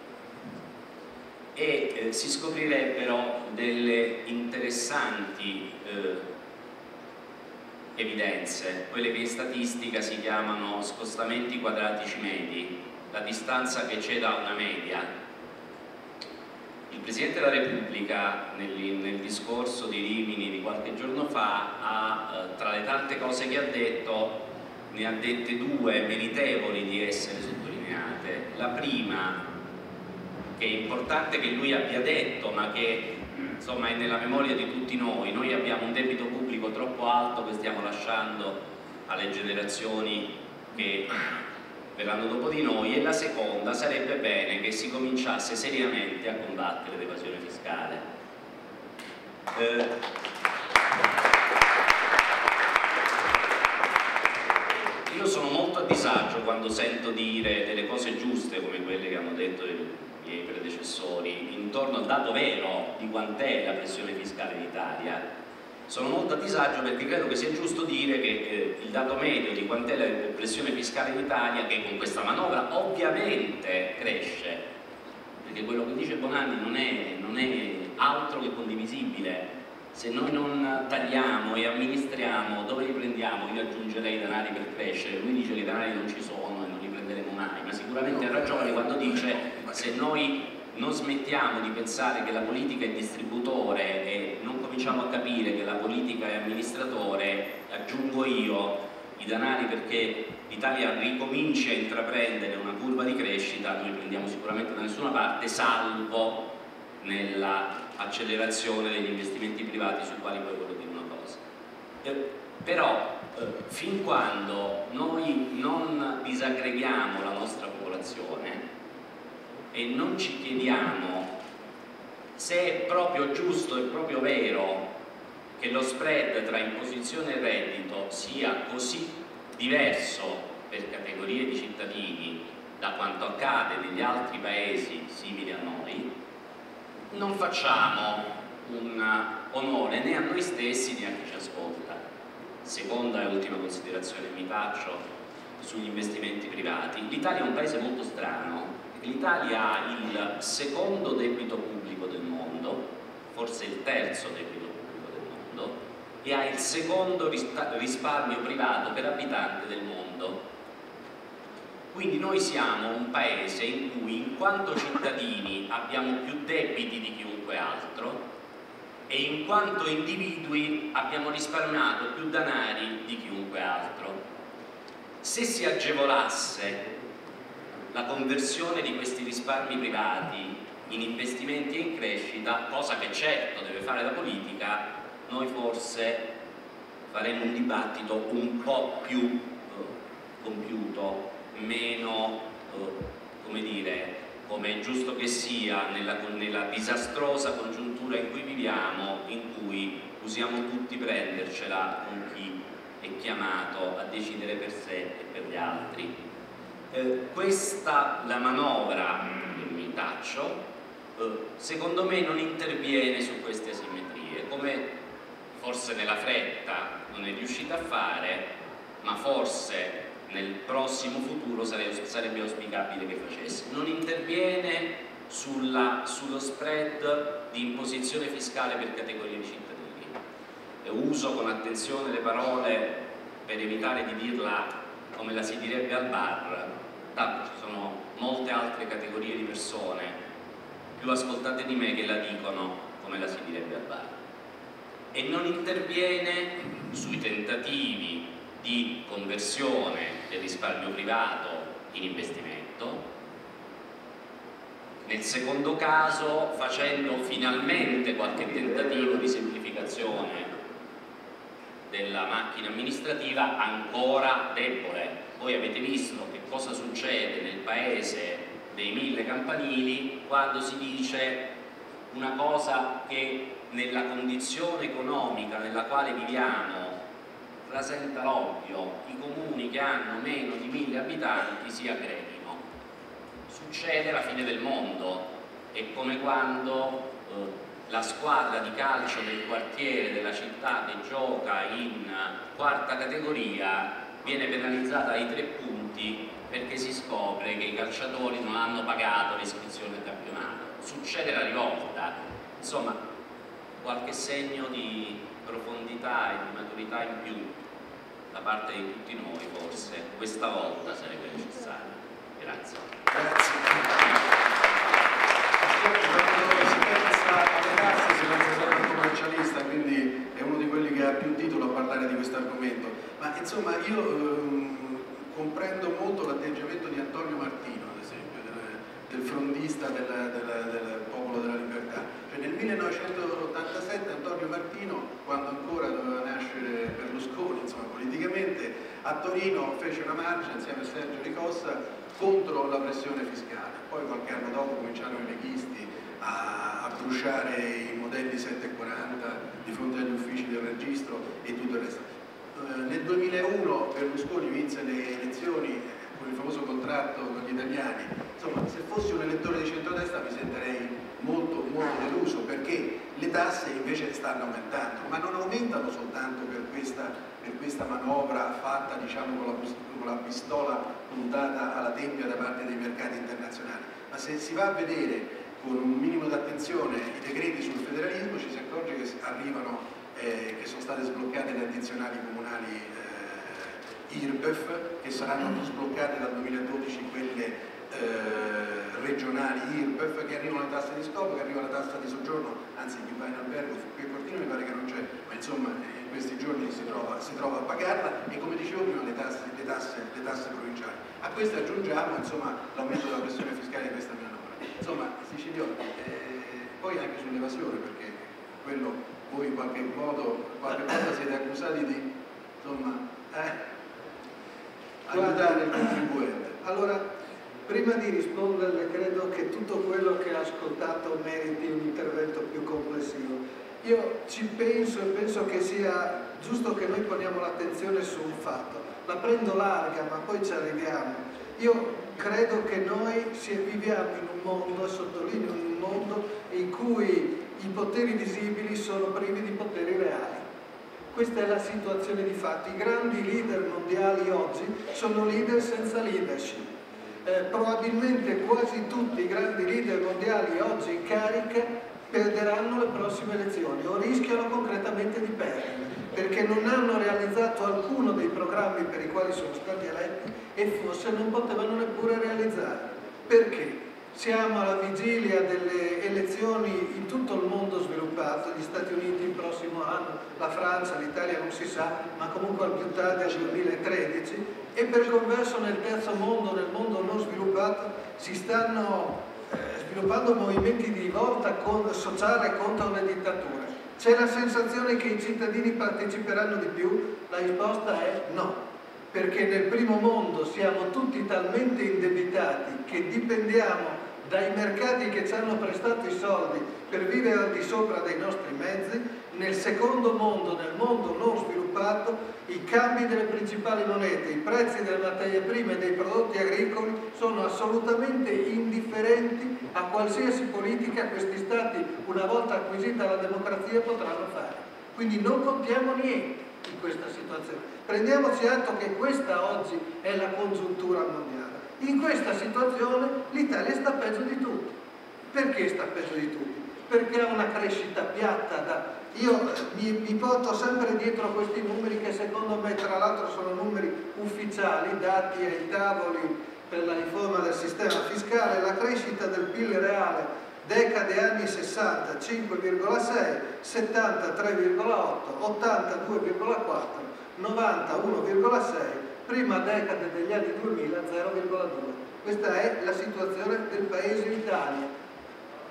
e si scoprirebbero delle interessanti evidenze, quelle che in statistica si chiamano scostamenti quadratici medi, la distanza che c'è da una media. Il Presidente della Repubblica nel discorso di Rimini di qualche giorno fa tra le tante cose che ha detto, ne ha dette due meritevoli di essere sottolineate. La prima, che è importante che lui abbia detto, ma che insomma è nella memoria di tutti noi abbiamo un debito pubblico troppo alto che stiamo lasciando alle generazioni che verranno dopo di noi, e la seconda, sarebbe bene che si cominciasse seriamente a combattere l'evasione fiscale. Io sono molto a disagio quando sento dire delle cose giuste come quelle che hanno detto i miei predecessori intorno al dato vero di quant'è la pressione fiscale in Italia. Sono molto a disagio perché credo che sia giusto dire che il dato medio di quant'è la pressione fiscale in Italia, che con questa manovra ovviamente cresce, perché quello che dice Bonanni non è altro che condivisibile. Se noi non tagliamo e amministriamo, dove li prendiamo? Io aggiungerei i denari per crescere. Lui dice che i denari non ci sono e non li prenderemo mai, ma sicuramente ha ragione quando dice se noi non smettiamo di pensare che la politica è distributore e non cominciamo a capire che la politica è amministratore, aggiungo io, i danari perché l'Italia ricominci a intraprendere una curva di crescita, noi prendiamo sicuramente da nessuna parte, salvo nella accelerazione degli investimenti privati, sui quali poi voglio dire una cosa. Però fin quando noi non disaggreghiamo la nostra popolazione e non ci chiediamo se è proprio giusto e proprio vero che lo spread tra imposizione e reddito sia così diverso per categorie di cittadini da quanto accade negli altri paesi simili a noi, non facciamo un onore né a noi stessi né a chi ci ascolta. Seconda e ultima considerazione mi faccio sugli investimenti privati. L'Italia è un paese molto strano, perché l'Italia ha il secondo debito pubblico del mondo, forse il terzo debito pubblico del mondo, e ha il secondo risparmio privato per abitante del mondo. Quindi noi siamo un paese in cui, in quanto cittadini, abbiamo più debiti di chiunque altro e in quanto individui abbiamo risparmiato più denari di chiunque altro. Se si agevolasse la conversione di questi risparmi privati in investimenti e in crescita, cosa che certo deve fare la politica, noi forse faremo un dibattito un po' più compiuto, meno, come dire, come è giusto che sia nella disastrosa congiuntura in cui viviamo, in cui usiamo tutti prendercela con chi è chiamato a decidere per sé e per gli altri. La manovra che mi taccio, secondo me non interviene su queste asimmetrie, come forse nella fretta non è riuscita a fare, ma forse nel prossimo futuro sarebbe auspicabile che facesse. Non interviene sullo spread di imposizione fiscale per categorie di cittadini. Uso con attenzione le parole per evitare di dirla come la si direbbe al bar, tanto ci sono molte altre categorie di persone più ascoltate di me che la dicono come la si direbbe al bar. E non interviene sui tentativi di conversione del risparmio privato in investimento, nel secondo caso facendo finalmente qualche tentativo di semplificazione della macchina amministrativa ancora debole. Voi avete visto che cosa succede nel paese dei 1000 campanili quando si dice una cosa che nella condizione economica nella quale viviamo rasenta l'ovvio: i comuni che hanno meno di 1000 abitanti si aggreghino. Succede la fine del mondo. È come quando la squadra di calcio del quartiere della città che gioca in quarta categoria viene penalizzata ai 3 punti perché si scopre che i calciatori non hanno pagato l'iscrizione al campionato. Succede la rivolta. Insomma, qualche segno di profondità e di maturità in più da parte di tutti noi forse questa volta sarebbe necessario. Grazie. Quando si pensa alle tasse si pensa sempre al commercialista, quindi è uno di quelli che ha più titolo a parlare di questo argomento. Ma insomma io comprendo molto l'atteggiamento di Antonio Martino, ad esempio, del frondista del Popolo della Libertà. Cioè, nel 1987 Antonio Martino, quando ancora doveva nascere Berlusconi, insomma, politicamente, a Torino fece una marcia insieme a Sergio Ricossa contro la pressione fiscale. Poi qualche anno dopo cominciarono i leghisti a bruciare i modelli 740 di fronte agli uffici del registro e tutto il resto. Nel 2001 Berlusconi vinse le elezioni con il famoso contratto con gli italiani. Insomma, se fossi un elettore di centrodestra mi sentirei molto deluso, perché le tasse invece stanno aumentando, ma non aumentano soltanto per questa manovra fatta, diciamo, con la pistola puntata alla tempia da parte dei mercati internazionali, ma se si va a vedere con un minimo d'attenzione i decreti sul federalismo ci si accorge che arrivano che sono state sbloccate le addizionali comunali IRPEF, che saranno sbloccate dal 2012 quelle regionali IRPEF, che arrivano le tasse di scopo, che arriva la tassa di soggiorno, anzi chi va in albergo qui a Cortino mi pare che non c'è, ma insomma questi giorni si trova a pagarla, e come dicevo prima le tasse provinciali. A questo aggiungiamo insomma l'aumento della pressione fiscale di questa manovra. Insomma, Sicilioni, poi anche sull'evasione, perché quello voi in qualche volta siete accusati di insomma aiutare il contribuente. Allora, prima di risponderle, credo che tutto quello che ha ascoltato meriti un intervento più complessivo. Io ci penso e penso che sia giusto che noi poniamo l'attenzione su un fatto. La prendo larga, ma poi ci arriviamo. Io credo che noi viviamo in un mondo, e sottolineo in un mondo, in cui i poteri visibili sono privi di poteri reali. Questa è la situazione di fatto. I grandi leader mondiali oggi sono leader senza leadership. Probabilmente quasi tutti i grandi leader mondiali oggi in carica perderanno le prossime elezioni o rischiano concretamente di perdere, perché non hanno realizzato alcuno dei programmi per i quali sono stati eletti e forse non potevano neppure realizzare. Perché? Siamo alla vigilia delle elezioni in tutto il mondo sviluppato, gli Stati Uniti il prossimo anno, la Francia, l'Italia non si sa, ma comunque al più tardi al 2013, e per converso nel terzo mondo, nel mondo non sviluppato, si stanno sviluppando movimenti di rivolta sociale contro le dittature. C'è la sensazione che i cittadini parteciperanno di più? La risposta è no, perché nel primo mondo siamo tutti talmente indebitati che dipendiamo dai mercati che ci hanno prestato i soldi per vivere al di sopra dei nostri mezzi. Nel secondo mondo, nel mondo non sviluppato, i cambi delle principali monete, i prezzi delle materie prime e dei prodotti agricoli sono assolutamente indifferenti a qualsiasi politica questi stati, una volta acquisita la democrazia, potranno fare. Quindi non contiamo niente in questa situazione. Prendiamoci atto che questa oggi è la congiuntura mondiale. In questa situazione l'Italia sta peggio di tutti. Perché sta peggio di tutti? Perché ha una crescita piatta. Io mi porto sempre dietro questi numeri che secondo me tra l'altro sono numeri ufficiali, dati ai tavoli per la riforma del sistema fiscale. La crescita del PIL reale decade anni 60 5,6, 70 3,8, 80 2,4, 90 1,6, prima decade degli anni 2000 0,2. Questa è la situazione del paese Italia.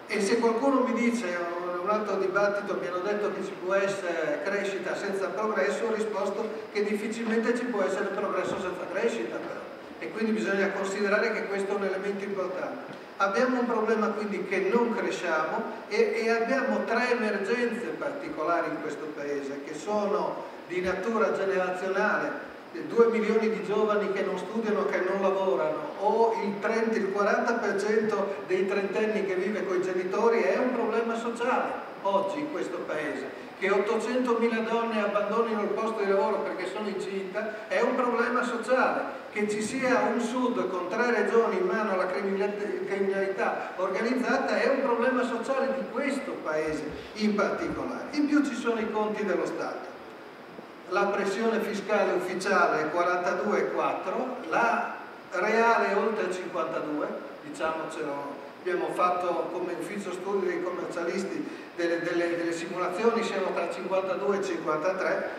E se qualcuno mi dice, in un altro dibattito mi hanno detto che ci può essere crescita senza progresso, ho risposto che difficilmente ci può essere progresso senza crescita però. E quindi bisogna considerare che questo è un elemento importante. Abbiamo un problema quindi che non cresciamo e abbiamo tre emergenze particolari in questo paese che sono di natura generazionale. 2 milioni di giovani che non studiano, che non lavorano, o il 40% dei trentenni che vive con i genitori, è un problema sociale oggi in questo paese. Che 800.000 donne abbandonino il posto di lavoro perché sono incinta è un problema sociale. Che ci sia un sud con 3 regioni in mano alla criminalità organizzata è un problema sociale di questo paese in particolare. In più ci sono i conti dello Stato. La pressione fiscale ufficiale è 42,4, la reale è oltre 52, diciamocelo, abbiamo fatto come ufficio studi dei commercialisti delle simulazioni, siamo tra 52 e 53.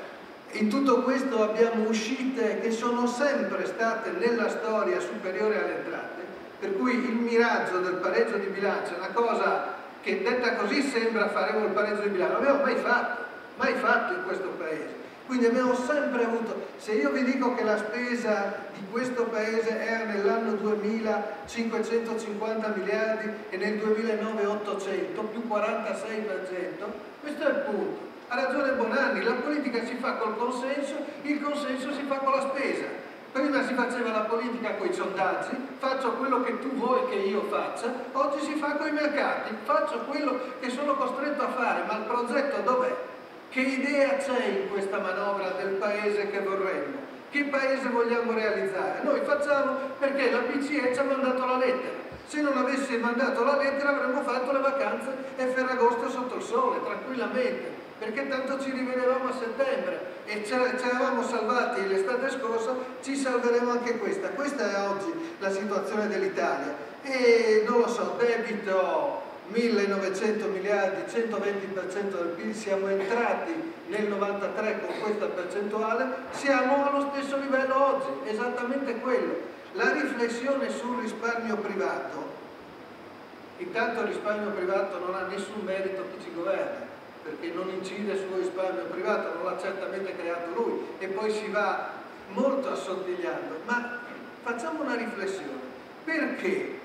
In tutto questo abbiamo uscite che sono sempre state nella storia superiori alle entrate, per cui il miraggio del pareggio di bilancio è una cosa che detta così sembra faremo il pareggio di bilancio, non l'abbiamo mai fatto in questo paese. Quindi abbiamo sempre avuto, se io vi dico che la spesa di questo paese era nell'anno 2000 550 miliardi e nel 2009 800, più 46%, questo è il punto. Ha ragione Bonanni, la politica si fa col consenso, il consenso si fa con la spesa. Prima si faceva la politica con i sondaggi, faccio quello che tu vuoi che io faccia, oggi si fa con i mercati, faccio quello che sono costretto a fare, ma il progetto dov'è? Che idea c'è in questa manovra del paese che vorremmo? Che paese vogliamo realizzare? Noi facciamo perché la BCE ci ha mandato la lettera. Se non avesse mandato la lettera avremmo fatto le vacanze e Ferragosto sotto il sole, tranquillamente, perché tanto ci rivedevamo a settembre e ci eravamo salvati l'estate scorsa, ci salveremo anche questa. Questa è oggi la situazione dell'Italia. E non lo so, debito 1.900 miliardi, 120% del PIL, siamo entrati nel 93 con questa percentuale, siamo allo stesso livello oggi, esattamente quello. La riflessione sul risparmio privato, intanto il risparmio privato non ha nessun merito chi ci governa, perché non incide sul risparmio privato, non l'ha certamente creato lui, e poi si va molto assottigliando. Ma facciamo una riflessione: perché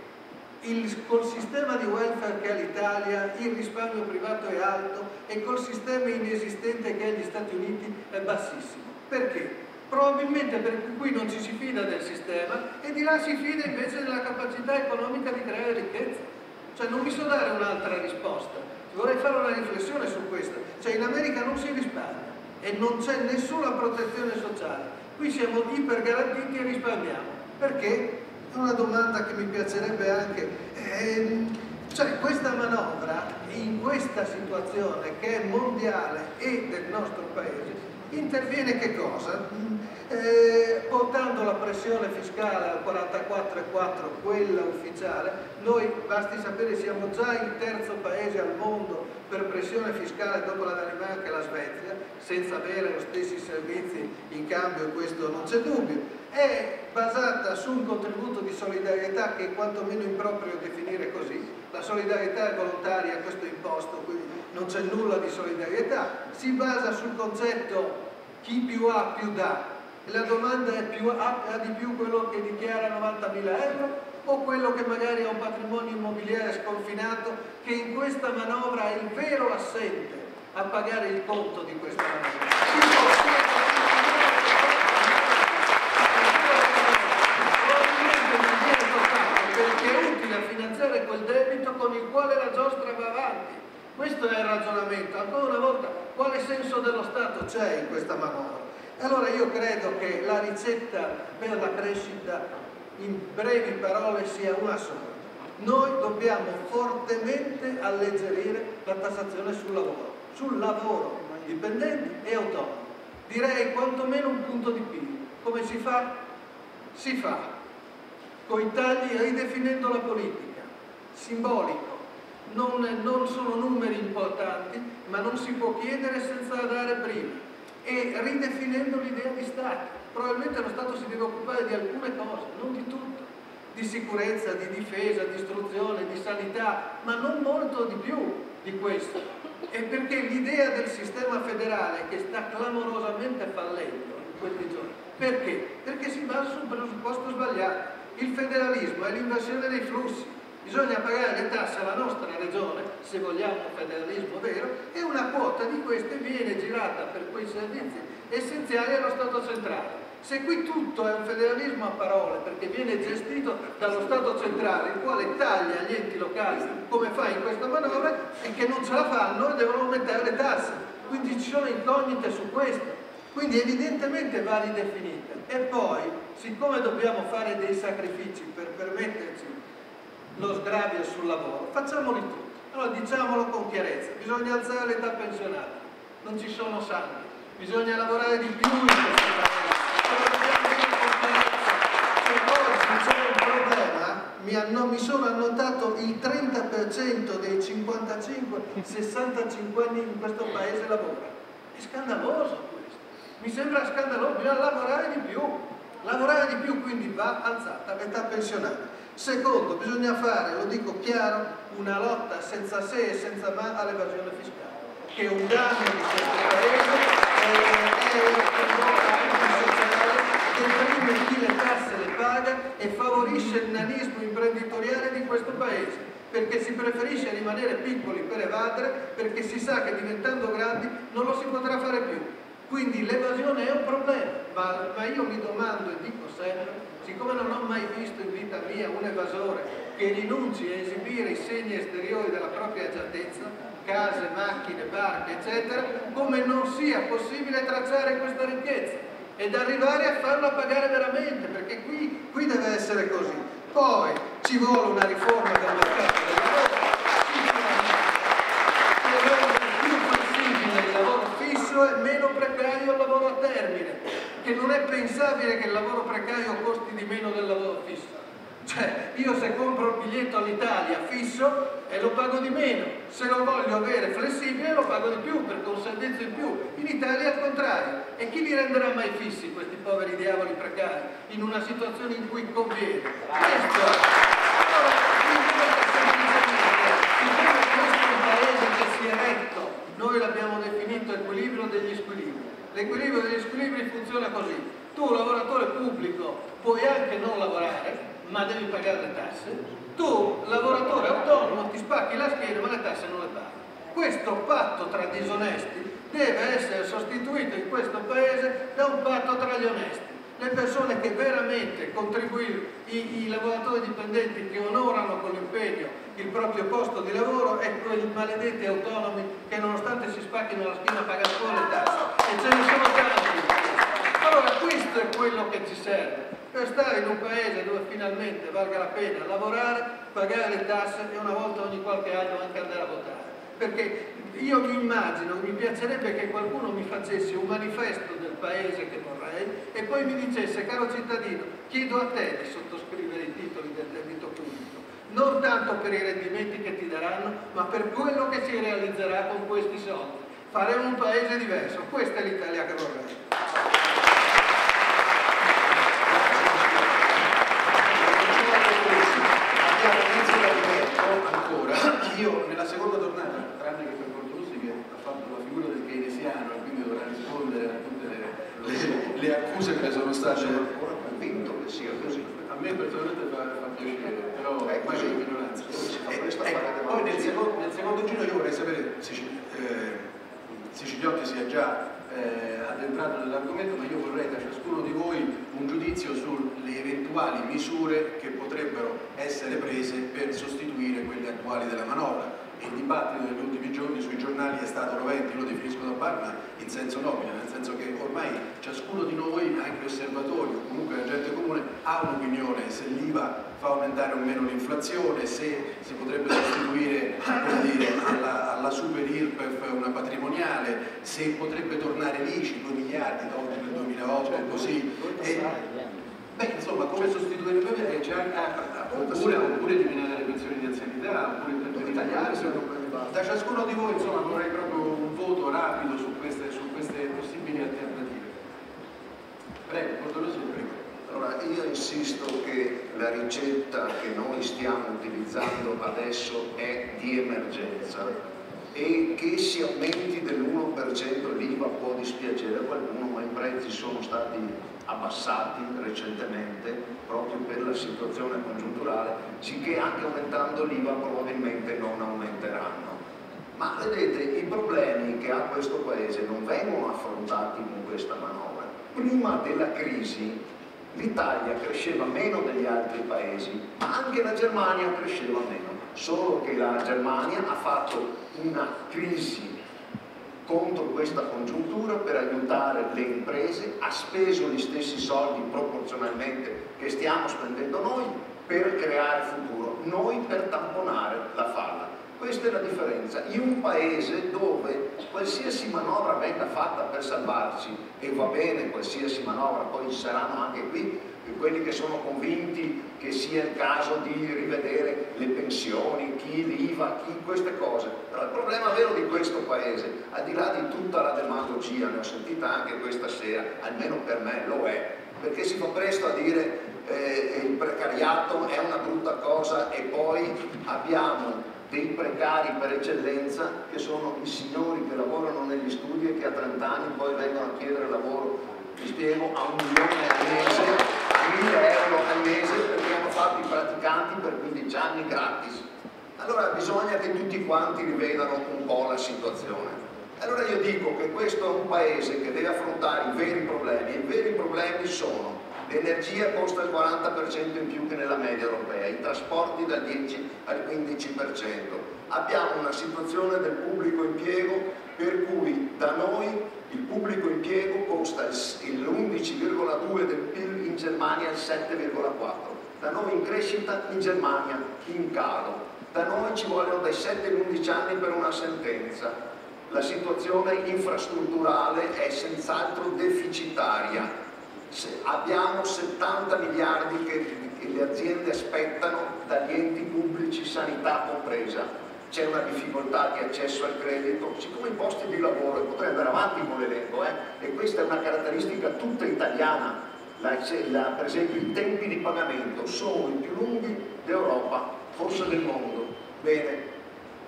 col sistema di welfare che ha l'Italia il risparmio privato è alto e col sistema inesistente che ha gli Stati Uniti è bassissimo? Perché? Probabilmente perché qui non ci si fida del sistema e di là si fida invece della capacità economica di creare ricchezza. Cioè non mi so dare un'altra risposta, vorrei fare una riflessione su questo. Cioè in America non si risparmia e non c'è nessuna protezione sociale, qui siamo ipergarantiti e risparmiamo. Perché? È una domanda che mi piacerebbe anche. Cioè questa manovra, in questa situazione che è mondiale e del nostro paese, interviene che cosa? Portando la pressione fiscale al 44,4, quella ufficiale. Noi, basti sapere, siamo già il terzo paese al mondo per pressione fiscale dopo la Danimarca e la Svezia, senza avere lo stessi servizi in cambio, questo non c'è dubbio. È basata su un contributo di solidarietà che è quantomeno improprio definire così. La solidarietà è volontaria, questo è imposto, quindi non c'è nulla di solidarietà. Si basa sul concetto chi più ha più dà. La domanda è: ha di più quello che dichiara 90.000 euro o quello che magari ha un patrimonio immobiliare sconfinato, che in questa manovra è il vero assente a pagare il conto di questa manovra? Perché è utile a finanziare quel debito con il quale la giostra va avanti. Questo è il ragionamento. Ancora una volta, quale senso dello Stato c'è in questa manovra? Allora io credo che la ricetta per la crescita, in brevi parole, sia una sola. Noi dobbiamo fortemente alleggerire la tassazione sul lavoro dipendenti e autonomi. Direi quantomeno un punto di PIL. Come si fa? Si fa con i tagli, ridefinendo la politica, simbolico. Non sono numeri importanti, ma non si può chiedere senza dare prima. E ridefinendo l'idea di Stato. Probabilmente lo Stato si deve occupare di alcune cose, non di tutto, di sicurezza, di difesa, di istruzione, di sanità, ma non molto di più di questo. E perché l'idea del sistema federale, che sta clamorosamente fallendo in questi giorni, perché? Perché si basa su un presupposto sbagliato. Il federalismo è l'inversione dei flussi. Bisogna pagare le tasse alla nostra regione, se vogliamo un federalismo vero, e una quota di queste viene girata per quei servizi essenziali allo Stato centrale. Se qui tutto è un federalismo a parole, perché viene gestito dallo Stato centrale, il quale taglia gli enti locali, come fa in questa manovra, e che non ce la fanno e devono aumentare le tasse. Quindi ci sono incognite su questo. Quindi evidentemente va ridefinita. E poi, siccome dobbiamo fare dei sacrifici per permetterci lo sgravio sul lavoro, facciamoli tutti. Allora diciamolo con chiarezza: bisogna alzare l'età pensionata, non ci sono santi, bisogna lavorare di più in questo paese. Se oggi c'è un problema, mi sono annotato il 30% dei 55-65 anni in questo paese lavora. È scandaloso questo, mi sembra scandaloso. Bisogna lavorare di più, quindi va alzata l'età pensionata. Secondo, bisogna fare, lo dico chiaro, una lotta senza se e senza ma all'evasione fiscale, che è un danno di questo paese, che deprime chi le tasse le paga e favorisce il nanismo imprenditoriale di questo paese, perché si preferisce rimanere piccoli per evadere, perché si sa che diventando grandi non lo si potrà fare più. Quindi l'evasione è un problema, ma io mi domando e dico sempre, siccome non ho mai visto in vita mia un evasore che rinunci a esibire i segni esteriori della propria agiatezza, case, macchine, barche, eccetera, come non sia possibile tracciare questa ricchezza ed arrivare a farla pagare veramente, perché qui deve essere così. Poi ci vuole una riforma del mercato del lavoro, per rendere più flessibile il lavoro fisso e meno precario il lavoro a termine, che non è pensabile che il lavoro precario costi di meno del lavoro fisso. Cioè, io se compro il biglietto all'Italia fisso lo pago di meno, se lo voglio avere flessibile lo pago di più perché ho un servizio in più. In Italia è al contrario. E chi li renderà mai fissi questi poveri diavoli precari in una situazione in cui conviene? Questo è un paese che si è retto, noi l'abbiamo definito equilibrio degli squilibri. L'equilibrio degli squilibri funziona così: tu lavoratore pubblico puoi anche non lavorare ma devi pagare le tasse, tu lavoratore autonomo ti spacchi la schiena ma le tasse non le paghi. Questo patto tra disonesti deve essere sostituito in questo paese da un patto tra gli onesti. Le persone che veramente contribuiscono, i lavoratori dipendenti che onorano con l'impegno il proprio posto di lavoro e quei maledetti autonomi che nonostante si spacchino la schiena pagano pure le tasse. E ce ne sono tanti. Allora questo è quello che ci serve per stare in un paese dove finalmente valga la pena lavorare, pagare le tasse e una volta ogni qualche anno anche andare a votare. Perché io mi immagino, mi piacerebbe che qualcuno mi facesse un manifesto del paese che vorrei e poi mi dicesse: caro cittadino, chiedo a te di sottoscrivere i titoli del debito pubblico, non tanto per i rendimenti che ti daranno, ma per quello che si realizzerà con questi soldi. Faremo un paese diverso, questa è l'Italia che vorrei. Io nella seconda tornata, tranne che per Bortolucci che ha fatto la figura del keynesiano e quindi dovrà rispondere a tutte le accuse che le sono state. Sono ancora convinto che sia così. A me personalmente fa piacere, però è poi così. è minoranza. Poi Nel secondo giro io vorrei sapere, Siciliotti sia già addentrato nell'argomento, ma io vorrei da ciascuno di voi un giudizio sulle eventuali misure che potrebbero essere prese per sostituire quelle attuali della manovra. E il dibattito negli ultimi giorni sui giornali è stato rovente, io lo definisco da Parma in senso nobile, nel senso che ormai ciascuno di noi, anche osservatori o comunque la gente comune, ha un'opinione se l'IVA fa aumentare o meno l'inflazione, se si potrebbe sostituire, per dire, alla super IRPEF una patrimoniale, se potrebbe tornare l'ICI, 2 miliardi tolti nel 2008 e così. Insomma, come sostituire oppure eliminare le pensioni di anzianità, oppure tagliarsi. Da ciascuno di voi, insomma, vorrei proprio un voto rapido su queste possibili alternative. Prego, Bortolucci, prego. Allora, io insisto che la ricetta che noi stiamo utilizzando adesso è di emergenza e che si aumenti dell'1% l'IVA può dispiacere a qualcuno, ma i prezzi sono stati abbassati recentemente proprio per la situazione congiunturale, sicché anche aumentando l'IVA probabilmente non aumenteranno. Ma vedete, i problemi che ha questo Paese non vengono affrontati con questa manovra. Prima della crisi l'Italia cresceva meno degli altri paesi, ma anche la Germania cresceva meno, solo che la Germania ha fatto una crisi contro questa congiuntura per aiutare le imprese, ha speso gli stessi soldi proporzionalmente che stiamo spendendo noi per creare futuro, noi per tamponare la falla. Questa è la differenza. In un paese dove qualsiasi manovra venga fatta per salvarci, e va bene qualsiasi manovra, poi ci saranno anche qui quelli che sono convinti che sia il caso di rivedere le pensioni, chi l'IVA, chi queste cose. Però il problema vero di questo paese, al di là di tutta la demagogia, ne ho sentita anche questa sera, almeno per me lo è, perché si fa presto a dire il precariato è una brutta cosa e poi abbiamo dei precari per eccellenza che sono i signori che lavorano negli studi e che a 30 anni poi vengono a chiedere lavoro, vi spiego, a 1 milione al mese, a 1.000 euro al mese perché hanno fatto i praticanti per 15 anni gratis. Allora bisogna che tutti quanti rivedano un po' la situazione. Allora io dico che questo è un paese che deve affrontare i veri problemi, e i veri problemi sono: l'energia costa il 40% in più che nella media europea, i trasporti dal 10 al 15%. Abbiamo una situazione del pubblico impiego per cui da noi il pubblico impiego costa l'11,2 del PIL, in Germania il 7,4. Da noi in crescita, in Germania in calo. Da noi ci vogliono dai 7 agli 11 anni per una sentenza. La situazione infrastrutturale è senz'altro deficitaria. Abbiamo 70 miliardi che le aziende aspettano dagli enti pubblici, sanità compresa. C'è una difficoltà di accesso al credito, siccome i posti di lavoro, e potrei andare avanti con l'elenco, e questa è una caratteristica tutta italiana, per esempio i tempi di pagamento sono i più lunghi d'Europa, forse del mondo. Bene,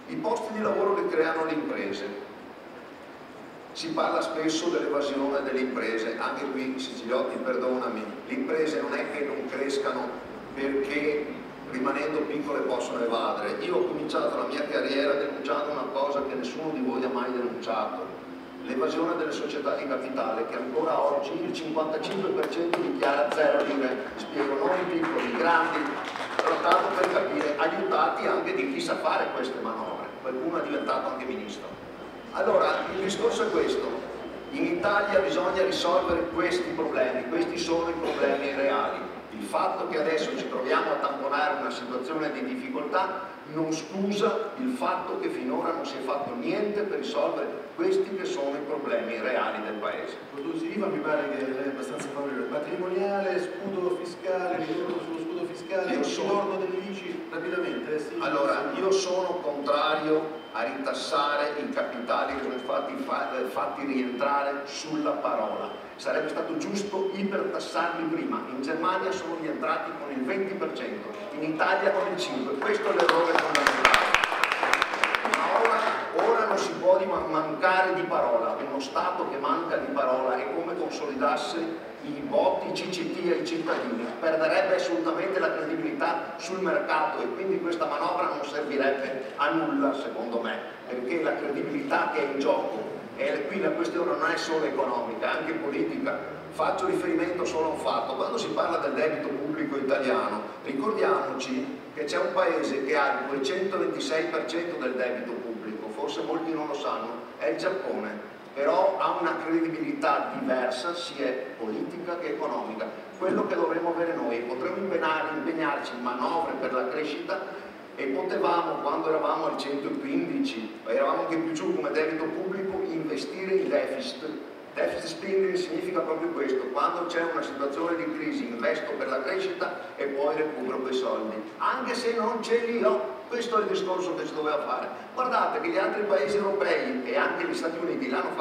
i posti di lavoro che creano le imprese. Si parla spesso dell'evasione delle imprese, anche qui Siciliotti, perdonami, le imprese non è che non crescano perché rimanendo piccole possono evadere. Io ho cominciato la mia carriera denunciando una cosa che nessuno di voi ha mai denunciato, l'evasione delle società di capitale, che ancora oggi il 55% dichiara 0 lire. Spiego, non i piccoli, i grandi, trattato per capire, aiutati anche di chi sa fare queste manovre, qualcuno è diventato anche ministro. Allora, il discorso è questo, in Italia bisogna risolvere questi problemi, questi sono i problemi reali. Il fatto che adesso ci troviamo a tamponare una situazione di difficoltà non scusa il fatto che finora non si è fatto niente per risolvere questi che sono i problemi reali del Paese. L'IVA mi pare che lei è abbastanza favorevole. Patrimoniale, scudo fiscale, ritorno sullo scudo fiscale, ritorno dell'ICI, rapidamente. Sì, allora, io sono contrario a ritassare i capitali che sono fatti rientrare sulla parola. Sarebbe stato giusto ipertassarli prima. In Germania sono rientrati con il 20%, in Italia con il 5%. Questo è l'errore fondamentale. Ma ora non si può mancare di parola. Uno Stato che manca di parola è come consolidasse i voti CCT ai cittadini. Perderebbe assolutamente la credibilità sul mercato e quindi questa manovra non servirebbe a nulla, secondo me, perché la credibilità che è in gioco, e qui la questione non è solo economica, anche politica. Faccio riferimento solo a un fatto: quando si parla del debito pubblico italiano, ricordiamoci che c'è un paese che ha il 226% del debito pubblico, forse molti non lo sanno, è il Giappone, però ha una credibilità diversa sia politica che economica. Quello che dovremmo avere noi, potremmo impegnarci in manovre per la crescita e potevamo, quando eravamo al 115, eravamo anche più giù come debito pubblico, investire in deficit. Deficit spending significa proprio questo: quando c'è una situazione di crisi investo per la crescita e poi recupero quei soldi, anche se non ce li ho. Questo è il discorso che si doveva fare. Guardate che gli altri paesi europei e anche gli Stati Uniti l'hanno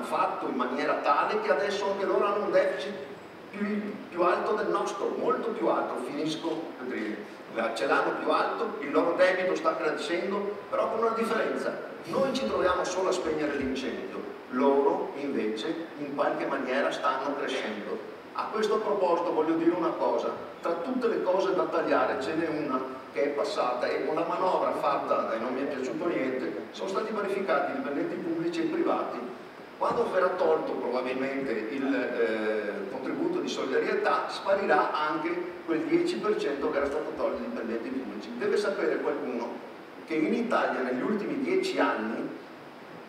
fatto in maniera tale che adesso anche loro hanno un deficit più alto del nostro, molto più alto. Finisco, ce l'hanno più alto, il loro debito sta crescendo, però con una differenza: noi ci troviamo solo a spegnere l'incendio, loro invece in qualche maniera stanno crescendo. A questo proposito voglio dire una cosa: tra tutte le cose da tagliare ce n'è una che è passata, e con la manovra fatta, e non mi è piaciuto niente, sono stati parificati i dipendenti pubblici e privati. Quando verrà tolto probabilmente il contributo di solidarietà, sparirà anche quel 10% che era stato tolto ai dipendenti pubblici. Deve sapere qualcuno che in Italia negli ultimi 10 anni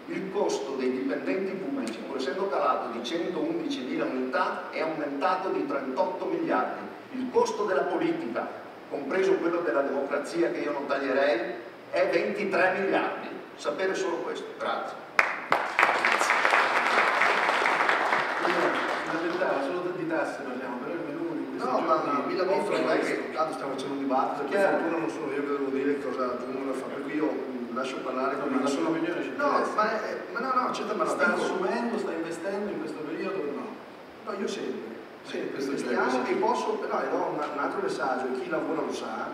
il costo dei dipendenti pubblici, pur essendo calato di 111.000 unità, è aumentato di 38 miliardi. Il costo della politica, compreso quello della democrazia che io non taglierei, è 23 miliardi. Sapere solo questo. Grazie. Solo di tasse parliamo, però il menù in questi giorni... ma mi lamento, non è che tanto stiamo facendo un dibattito, per fortuna non sono io che devo dire cosa aggiungo da fare, per cui io lascio parlare con la sua opinione ci interessa. No, certo, ma sta assumendo, sta investendo in questo periodo o no? No, io sempre investiamo e posso, però do un altro messaggio, e chi lavora lo sa,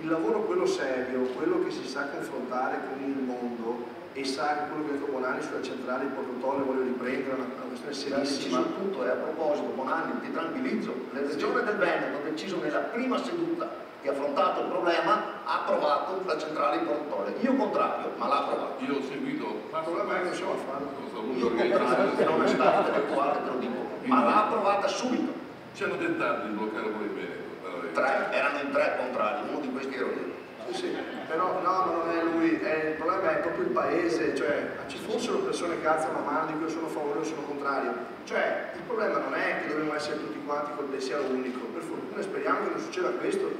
il lavoro quello serio, quello che si sa confrontare con il mondo e sa che quello che ha detto Bonanni sulla centrale di Portotolle, voglio riprendere una questione serissima. Ha deciso tutto, e a proposito Bonanni, ti tranquillizzo, la regione del Veneto ha deciso nella prima seduta che ha affrontato il problema, ha approvato la centrale di Portotolle. Io contrario, ma l'ha approvato. Io ho seguito, ma il problema è che non siamo a farlo. Io contrario, non è stato intellettuale, te lo dico, ma l'ha approvata subito. Ci hanno tentato di bloccare pure il Veneto. Erano in 3 contrari, uno di questi ero io. Sì, però no, non è lui, il problema è proprio il paese, cioè ci fossero persone che alzano la mano di cui io sono favorevole o sono contrario, cioè il problema non è che dobbiamo essere tutti quanti col pensiero unico, per fortuna speriamo che non succeda questo,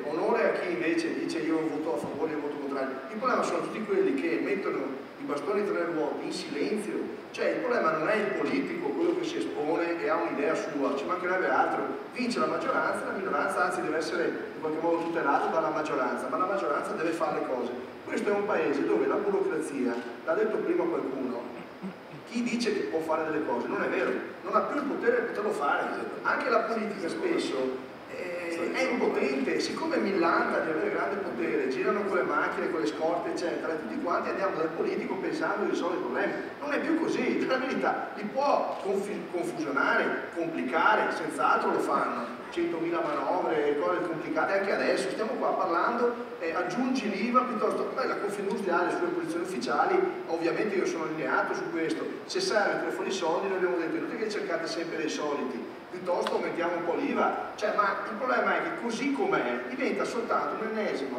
onore a chi invece dice io voto a favore, io voto contrario. Il problema sono tutti quelli che mettono i bastoni tra le ruote, in silenzio. Cioè il problema non è il politico, quello che si espone e ha un'idea sua, ci mancherebbe altro. Vince la minoranza anzi deve essere in qualche modo tutelata dalla maggioranza, ma la maggioranza deve fare le cose. Questo è un paese dove la burocrazia, l'ha detto prima qualcuno, chi dice che può fare delle cose non è vero, non ha più il potere di poterlo fare. Anche la politica spesso è impotente, siccome millanta di avere grande potere, girano con le macchine, con le scorte eccetera, e tutti quanti andiamo dal politico pensando di risolvere i problemi. Non è più così, la verità li può confusionare, complicare, senz'altro lo fanno, 100.000 manovre, cose complicate anche adesso, stiamo qua parlando, aggiungi l'IVA piuttosto, beh, la Confindustria, le sue posizioni ufficiali, ovviamente io sono allineato su questo, se serve tira fuori i soldi, noi abbiamo detto, non è che cercate sempre dei soliti, piuttosto aumentiamo un po' l'IVA, cioè, ma il problema è che così com'è diventa soltanto un'ennesima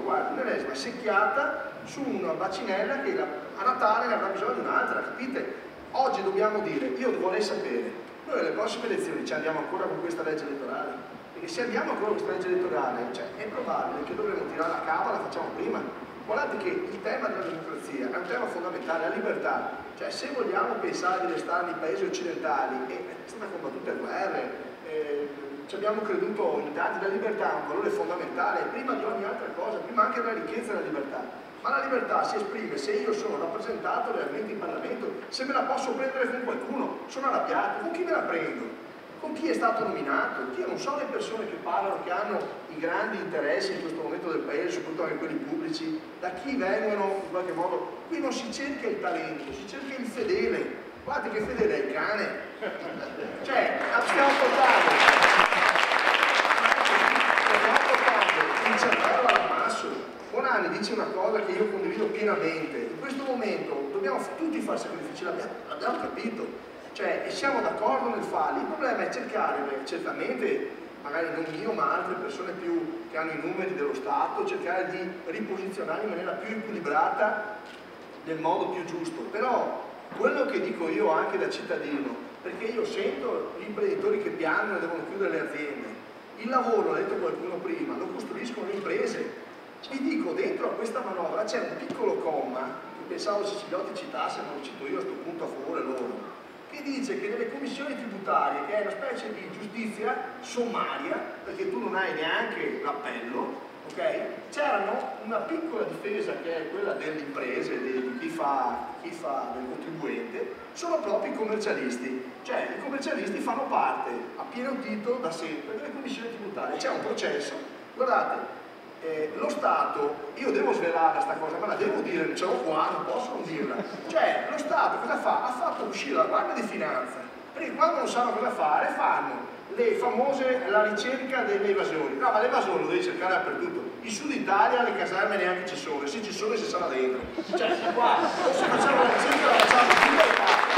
secchiata su una bacinella che a Natale ne avrà bisogno di un'altra, capite? Oggi dobbiamo dire, io vorrei sapere, noi alle prossime elezioni ci andiamo ancora con questa legge elettorale? Perché se andiamo ancora con questa legge elettorale, cioè, è probabile che dovremo tirare la cava, la facciamo prima. Guardate che il tema della democrazia è un tema fondamentale, la libertà. Cioè, se vogliamo pensare di restare nei paesi occidentali, è stata combattuta guerre, ci abbiamo creduto in tanti, la libertà è un valore fondamentale, prima di ogni altra cosa, prima anche della ricchezza della libertà. Ma la libertà si esprime se io sono rappresentato realmente in Parlamento, se me la posso prendere con qualcuno, sono arrabbiato, con chi me la prendo? Con chi è stato nominato? Io non so le persone che parlano, che hanno i grandi interessi in questo momento del paese, soprattutto anche quelli pubblici, da chi vengono in qualche modo. Qui non si cerca il talento, si cerca il fedele. Guardate che fedele è il cane. Cioè, stiamo portando il cervello all'ammasso. Bonanni dice una cosa che io condivido pienamente. In questo momento dobbiamo tutti fare sacrifici, l'abbiamo capito. Cioè, e siamo d'accordo nel farli, il problema è cercare, certamente, magari non io ma altre persone più che hanno i numeri dello Stato, cercare di riposizionare in maniera più equilibrata, nel modo più giusto. Però quello che dico io anche da cittadino, perché io sento gli imprenditori che piangono e devono chiudere le aziende, il lavoro, l'ha detto qualcuno prima, lo costruiscono le imprese. Vi dico, dentro a questa manovra c'è un piccolo comma, che pensavo Siciliotti citasse, ma lo cito io a questo punto a favore loro, che dice che nelle commissioni tributarie, che è una specie di giustizia sommaria, perché tu non hai neanche l'appello, ok? C'erano una piccola difesa che è quella delle imprese, di chi fa del contribuente, sono proprio i commercialisti. Cioè i commercialisti fanno parte a pieno titolo da sempre delle commissioni tributarie. C'è un processo, guardate, lo Stato, io devo svelare questa cosa, ma la devo dire, non ce l'ho qua, non posso non dirla. Cioè, lo Stato cosa fa? Ha fatto uscire la Guardia di Finanza, perché quando non sanno cosa fare, fanno le famose, la ricerca delle evasioni. No, ma l'evasione lo devi cercare dappertutto. In Sud Italia le caserme neanche ci sono, se ci sono si sarà dentro. Cioè, qua, o se facciamo la ricerca la facciamo più da parte.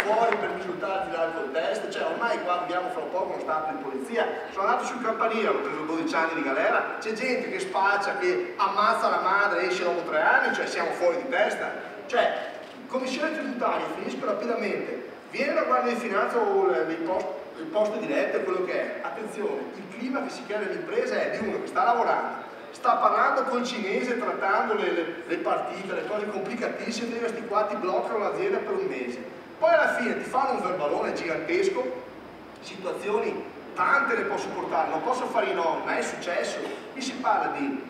Fuori per risultati dell'alcol test, cioè ormai qua abbiamo fra un po' uno stato di polizia, sono andato sul campanile, ho preso 12 anni di galera, c'è gente che spaccia, che ammazza la madre e esce dopo 3 anni, cioè siamo fuori di testa. Cioè, commissione tributaria, finisco rapidamente, viene la Guardia di Finanza o il posto diretto, quello che è, attenzione, il clima che si crea nell'impresa è di uno che sta lavorando, sta parlando col cinese, trattando le partite, le cose complicatissime, questi qua ti bloccano l'azienda per un mese. Poi alla fine ti fanno un verbalone gigantesco, situazioni tante le posso portare, non posso fare i nomi, ma è successo. Qui si parla di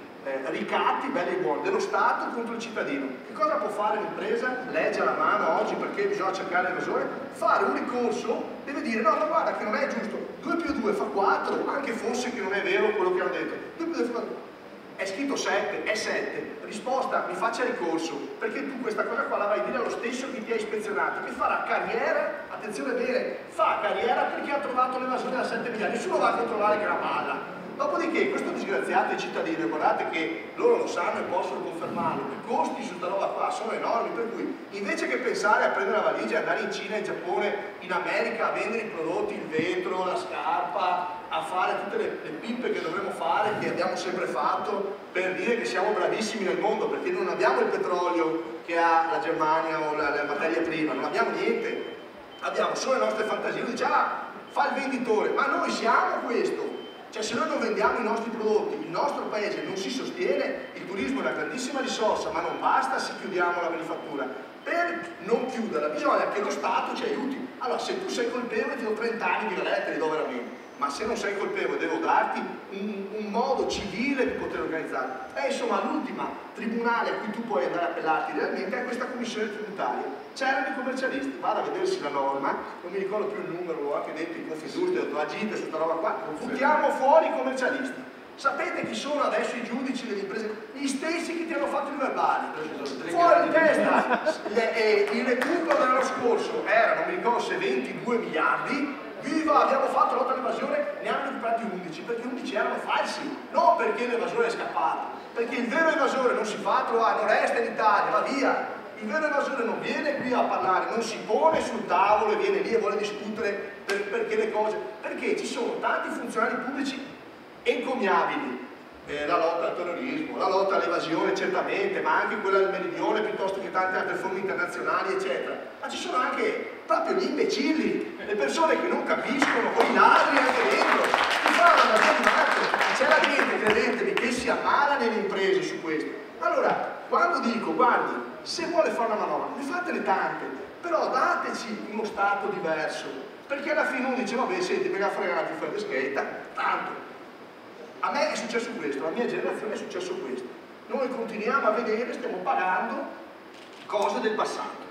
ricatti belli e buoni dello Stato contro il cittadino. Che cosa può fare l'impresa? Legge alla mano oggi perché bisogna cercare l'evasore, fare un ricorso, deve dire no, ma guarda che non è giusto, 2 più 2 fa 4, anche fosse che non è vero quello che hanno detto, 2 più 2 fa 4. È scritto 7, è 7, risposta, mi faccia ricorso, perché tu questa cosa qua la vai a dire allo stesso che ti ha ispezionato, che farà carriera, attenzione bene, fa carriera perché ha trovato l'evasione da 7 miliardi, nessuno va a controllare che è una palla. Dopodiché questo disgraziato i cittadini, guardate che loro lo sanno e possono confermarlo, i costi su questa roba qua sono enormi, per cui invece che pensare a prendere la valigia e andare in Cina, in Giappone, in America a vendere i prodotti, il vetro, la scarpa, a fare tutte le pippe che dovremmo fare, che abbiamo sempre fatto, per dire che siamo bravissimi nel mondo, perché non abbiamo il petrolio che ha la Germania o la materia prima, non abbiamo niente, abbiamo solo le nostre fantasie. Uno dice, ah, fa il venditore, ma noi siamo questo. Cioè, se noi non vendiamo i nostri prodotti, il nostro paese non si sostiene, il turismo è una grandissima risorsa, ma non basta se chiudiamo la manifattura. Per non chiuderla bisogna che lo Stato ci aiuti. Allora, se tu sei colpevole ti do 30 anni di galera, te li do veramente. Ma se non sei colpevole devo darti un modo civile di poter organizzare. Insomma, l'ultima tribunale a cui tu puoi andare a appellarti realmente è questa commissione tributaria. C'erano i commercialisti, vada a vedersi la norma, non mi ricordo più il numero, l'ho anche detto in Confindustria, ho detto agite su questa roba qua, buttiamo fuori i commercialisti. Sapete chi sono adesso i giudici delle imprese? Gli stessi che ti hanno fatto i verbali. Fuori di testa! Il recupero dell'anno scorso era, non mi ricordo se 22 miliardi, viva, abbiamo fatto lotta all'evasione, ne hanno recuperati 11, perché 11 erano falsi, non perché l'evasore è scappato, perché il vero evasore non si fa trovare, non resta in Italia, va via. Il vero evasore non viene qui a parlare, non si pone sul tavolo e viene lì e vuole discutere perché le cose, perché ci sono tanti funzionari pubblici encomiabili, la lotta al terrorismo, la lotta all'evasione certamente, ma anche quella del meridione piuttosto che tante altre forme internazionali eccetera, ma ci sono anche proprio gli imbecilli, le persone che non capiscono, o i ladri anche dentro, che fanno una via di mezzo, c'è la gente, credetemi, che si ammala nelle imprese su questo. Allora, quando dico, guardi, se vuole fare una manovra, ne fatele tante, però dateci uno Stato diverso, perché alla fine uno dice, vabbè, senti, me la fregati, fai le scheda, tanto. A me è successo questo, alla mia generazione è successo questo. Noi continuiamo a vedere, stiamo pagando cose del passato.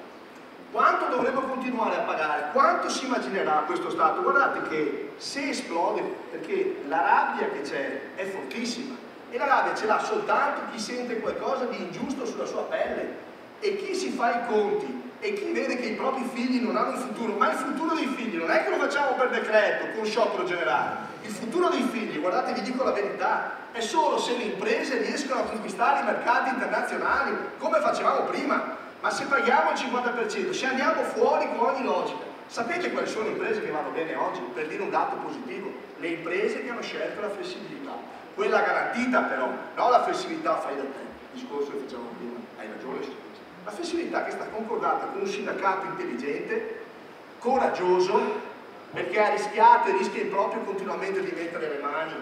Quanto dovremo continuare a pagare? Quanto si immaginerà questo Stato? Guardate che se esplode, perché la rabbia che c'è è fortissima, e la rabbia ce l'ha soltanto chi sente qualcosa di ingiusto sulla sua pelle, e chi si fa i conti, e chi vede che i propri figli non hanno un futuro, ma il futuro dei figli non è che lo facciamo per decreto, con sciopero generale. Il futuro dei figli, guardate, vi dico la verità, è solo se le imprese riescono a conquistare i mercati internazionali, come facevamo prima. Ma se paghiamo il 50%, se andiamo fuori con ogni logica, sapete quali sono le imprese che vanno bene oggi? Per dire un dato positivo, le imprese che hanno scelto la flessibilità, quella garantita però, non la flessibilità fai da te, il discorso che facciamo prima, hai ragione su questo. La flessibilità che sta concordata con un sindacato intelligente, coraggioso, perché ha rischiato e rischia proprio continuamente di mettere le mani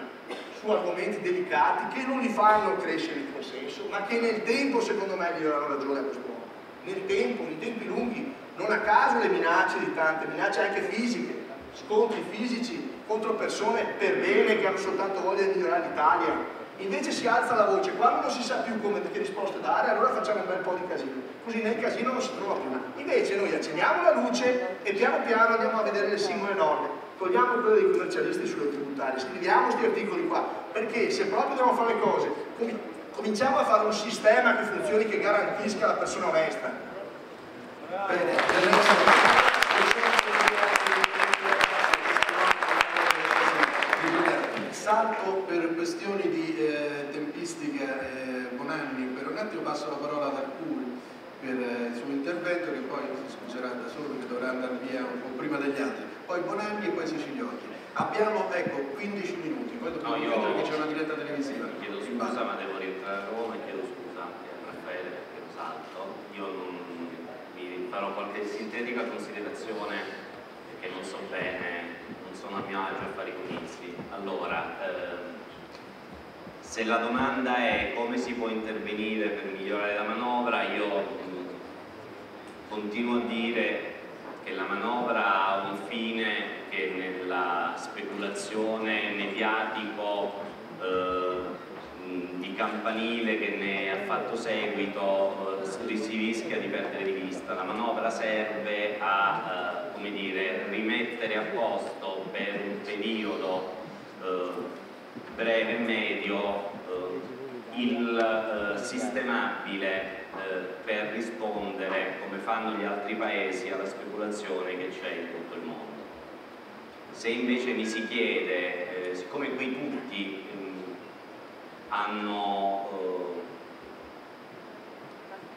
su argomenti delicati che non li fanno crescere il consenso, ma che nel tempo secondo me gli daranno ragione a quest'uomo. Nel tempo, in tempi lunghi, non a caso le minacce di tante, minacce anche fisiche, scontri fisici contro persone per bene che hanno soltanto voglia di migliorare l'Italia. Invece si alza la voce, quando non si sa più che risposte dare, allora facciamo un bel po' di casino, così nel casino non si trova più. Invece noi accendiamo la luce e piano piano andiamo a vedere le singole norme, togliamo quello dei commercialisti sulle tributarie, scriviamo questi articoli qua, perché se proprio dobbiamo fare le cose, cominciamo a fare un sistema che funzioni, che garantisca la persona onesta. Bene. Salto per questioni di tempistica Bonanni, per un attimo passo la parola ad Arcuri per il suo intervento, che poi si scuserà da solo perché dovrà andare via un po' prima degli altri, poi Bonanni e poi Siciliocchi. Abbiamo 15 minuti, poi dobbiamo chiudere che c'è una diretta televisiva. Chiedo scusa, ma devo rientrare a Roma e chiedo scusa anche a Raffaele perché lo salto. Io vi farò qualche sintetica considerazione perché non so bene, non sono a mio agio a fare i comizi. Allora, se la domanda è come si può intervenire per migliorare la manovra, io continuo a dire che la manovra ha un fine che nella speculazione mediatico di campanile che ne ha fatto seguito si rischia di perdere di vista. La manovra serve a come dire, rimettere a posto per un periodo breve e medio il sistemabile per rispondere, come fanno gli altri paesi, alla speculazione che c'è in tutto il mondo. Se invece mi si chiede, siccome qui tutti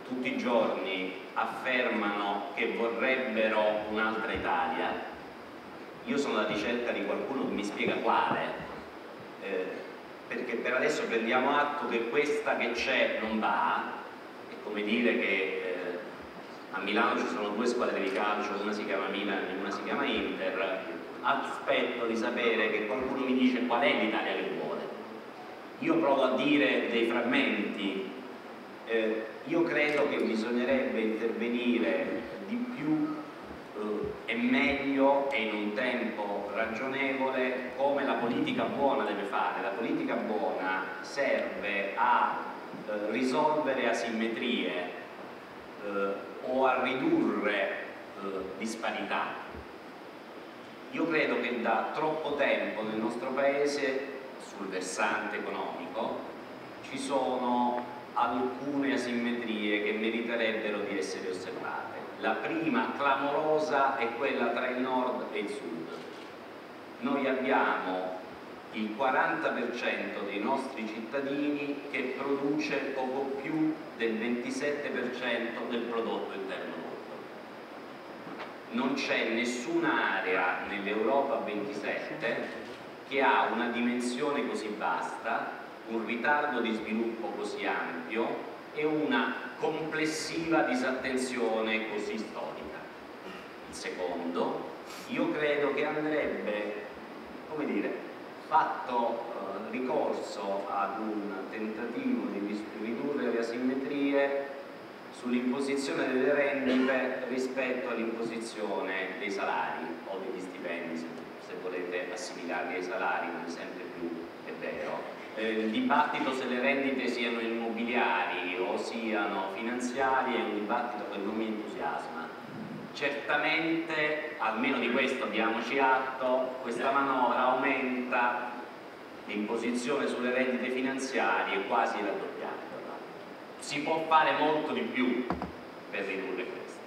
tutti i giorni affermano che vorrebbero un'altra Italia, io sono alla ricerca di qualcuno che mi spiega quale, perché per adesso prendiamo atto che questa che c'è non va. È come dire che a Milano ci sono due squadre di calcio, una si chiama Milan e una si chiama Inter, aspetto di sapere che qualcuno mi dice qual è l'Italia che vuole. Io provo a dire dei frammenti. Io credo che bisognerebbe intervenire di più e meglio e in un tempo ragionevole, come la politica buona deve fare. La politica buona serve a risolvere asimmetrie o a ridurre disparità. Io credo che da troppo tempo nel nostro Paese, sul versante economico, ci sono alcune asimmetrie che meriterebbero di essere osservate. La prima, clamorosa, è quella tra il nord e il sud. Noi abbiamo il 40% dei nostri cittadini che produce poco più del 27% del prodotto interno lordo. Non c'è nessuna area nell'Europa 27 che ha una dimensione così vasta, un ritardo di sviluppo così ampio e una complessiva disattenzione così storica. Il secondo, io credo che andrebbe, come dire, fatto ricorso ad un tentativo di ridurre le asimmetrie sull'imposizione delle rendite rispetto all'imposizione dei salari o degli stipendi, se volete assimilarli ai salari, non è sempre più è vero. Il dibattito se le rendite siano immobiliari o siano finanziarie è un dibattito che non mi entusiasma. Certamente, almeno di questo diamoci atto, questa manovra aumenta l'imposizione sulle rendite finanziarie quasi raddoppiandola. Si può fare molto di più per ridurre questo.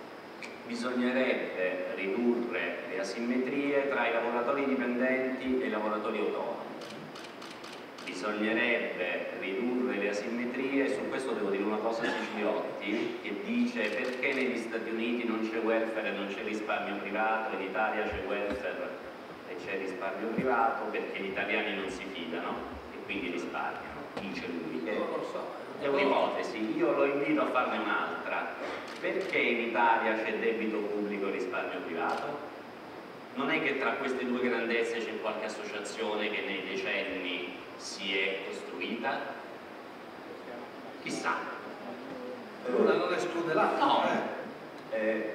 Bisognerebbe ridurre le asimmetrie tra i lavoratori dipendenti e i lavoratori autonomi. Bisognerebbe ridurre le asimmetrie, su questo devo dire una cosa a Siciliotti, che dice perché negli Stati Uniti non c'è welfare e non c'è risparmio privato, in Italia c'è welfare e c'è risparmio privato, perché gli italiani non si fidano e quindi risparmiano, dice lui. È un'ipotesi, io lo invito a farne un'altra. Perché in Italia c'è debito pubblico e risparmio privato? Non è che tra queste due grandezze c'è qualche associazione che nei decenni si è costruita? Chissà. Una non esclude l'altra. No.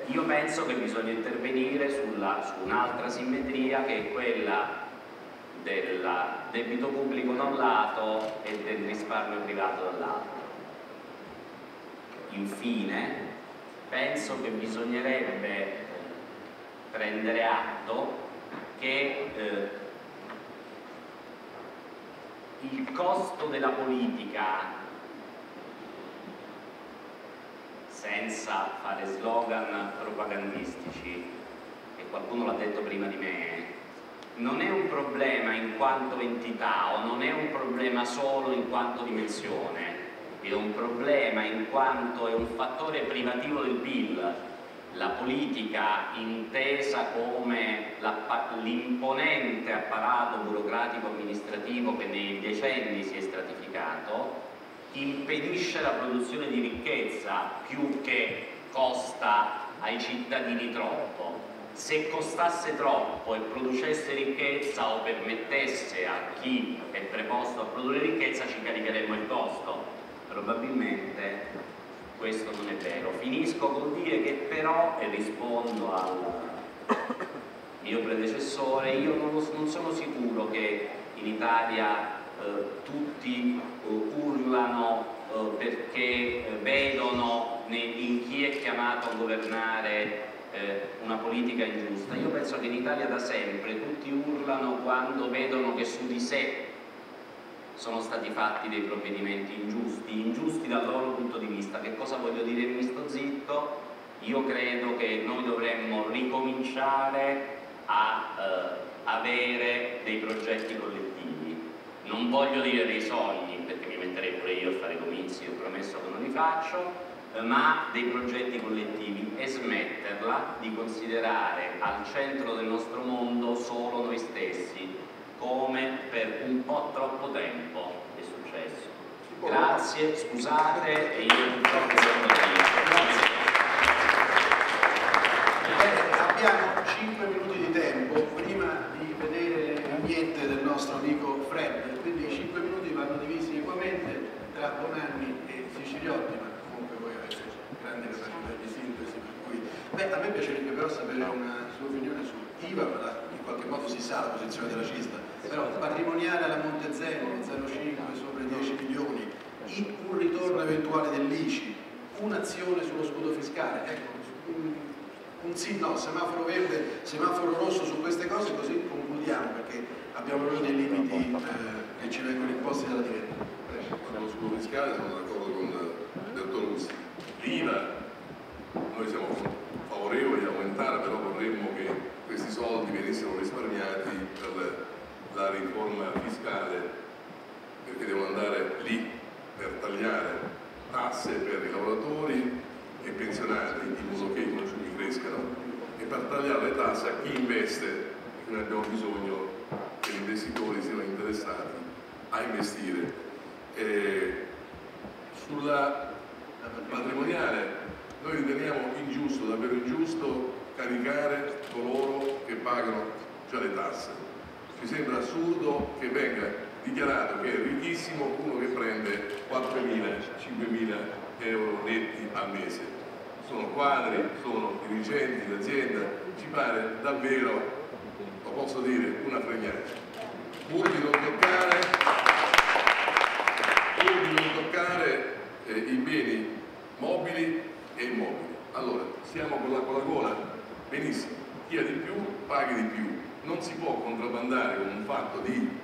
Io penso che bisogna intervenire su un'altra simmetria, che è quella del debito pubblico da un lato e del risparmio privato dall'altro. Infine, penso che bisognerebbe prendere atto che il costo della politica, senza fare slogan propagandistici, e qualcuno l'ha detto prima di me, non è un problema in quanto entità o non è un problema solo in quanto dimensione, è un problema in quanto è un fattore privativo del PIL. La politica, intesa come l'imponente apparato burocratico amministrativo che nei decenni si è stratificato, impedisce la produzione di ricchezza più che costa ai cittadini troppo. Se costasse troppo e producesse ricchezza o permettesse a chi è preposto a produrre ricchezza, ci caricheremmo il costo. Probabilmente questo non è vero. Finisco col dire che però, e rispondo al mio predecessore, io non sono sicuro che in Italia tutti urlano perché vedono in chi è chiamato a governare una politica ingiusta. Io penso che in Italia da sempre tutti urlano quando vedono che su di sé sono stati fatti dei provvedimenti ingiusti dal loro punto di vista. Che cosa voglio dire? Mi sto zitto. Io credo che noi dovremmo ricominciare a avere dei progetti collettivi. Non voglio dire dei sogni, perché mi metterei pure io a fare comizi, ho promesso che non li faccio, ma dei progetti collettivi, e smetterla di considerare al centro del nostro mondo solo noi stessi, come per un po' troppo tempo è successo. Grazie, scusate, e io purtroppo sono qui. Abbiamo 5 minuti di tempo, prima di nostro amico Fred, quindi i 5 minuti vanno divisi equamente tra Bonanni e Siciliotti, ma comunque voi avete grandi capacità di sintesi, per cui a me piacerebbe però sapere una sua opinione su IVA, in qualche modo si sa la posizione della Cista, però patrimoniale alla Montezemolo, 0,5 sopra i 10 milioni, un ritorno eventuale dell'ICI, un'azione sullo scudo fiscale, ecco, un sì, no, semaforo verde, semaforo rosso su queste cose, così concludiamo, perché abbiamo proprio dei limiti che ci vengono imposti dalla direttiva. Sullo scudo fiscale sono d'accordo con il dottor Russi. L'IVA, noi siamo favorevoli a aumentare, però vorremmo che questi soldi venissero risparmiati per la riforma fiscale, perché devono andare lì per tagliare tasse per i lavoratori e pensionati, in modo che i consumi crescano, e per tagliare le tasse a chi investe, perché noi abbiamo bisogno che gli investitori siano interessati a investire. Sulla patrimoniale noi riteniamo ingiusto, davvero ingiusto, caricare coloro che pagano già le tasse. Ci sembra assurdo che venga dichiarato che è ricchissimo uno che prende 4.000-5.000 euro netti al mese. Sono quadri, sono dirigenti d'azienda, ci pare davvero, lo posso dire, una fregnaccia. Pur di non toccare i beni mobili e immobili. Allora, siamo con l'acqua alla gola? Benissimo, chi ha di più paghi di più. Non si può contrabbandare con un fatto di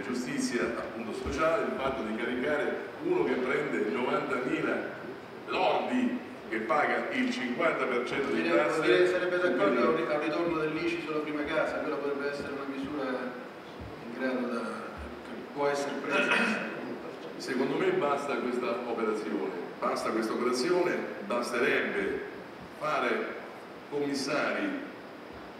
giustizia appunto sociale il fatto di caricare uno che prende 90.000 lordi, che paga il 50% di tasse. Direi sarebbe d'accordo al ritorno dell'ICI sulla prima casa, quella potrebbe essere una misura in grado che può essere presa. Secondo me basta questa operazione, basterebbe fare commissari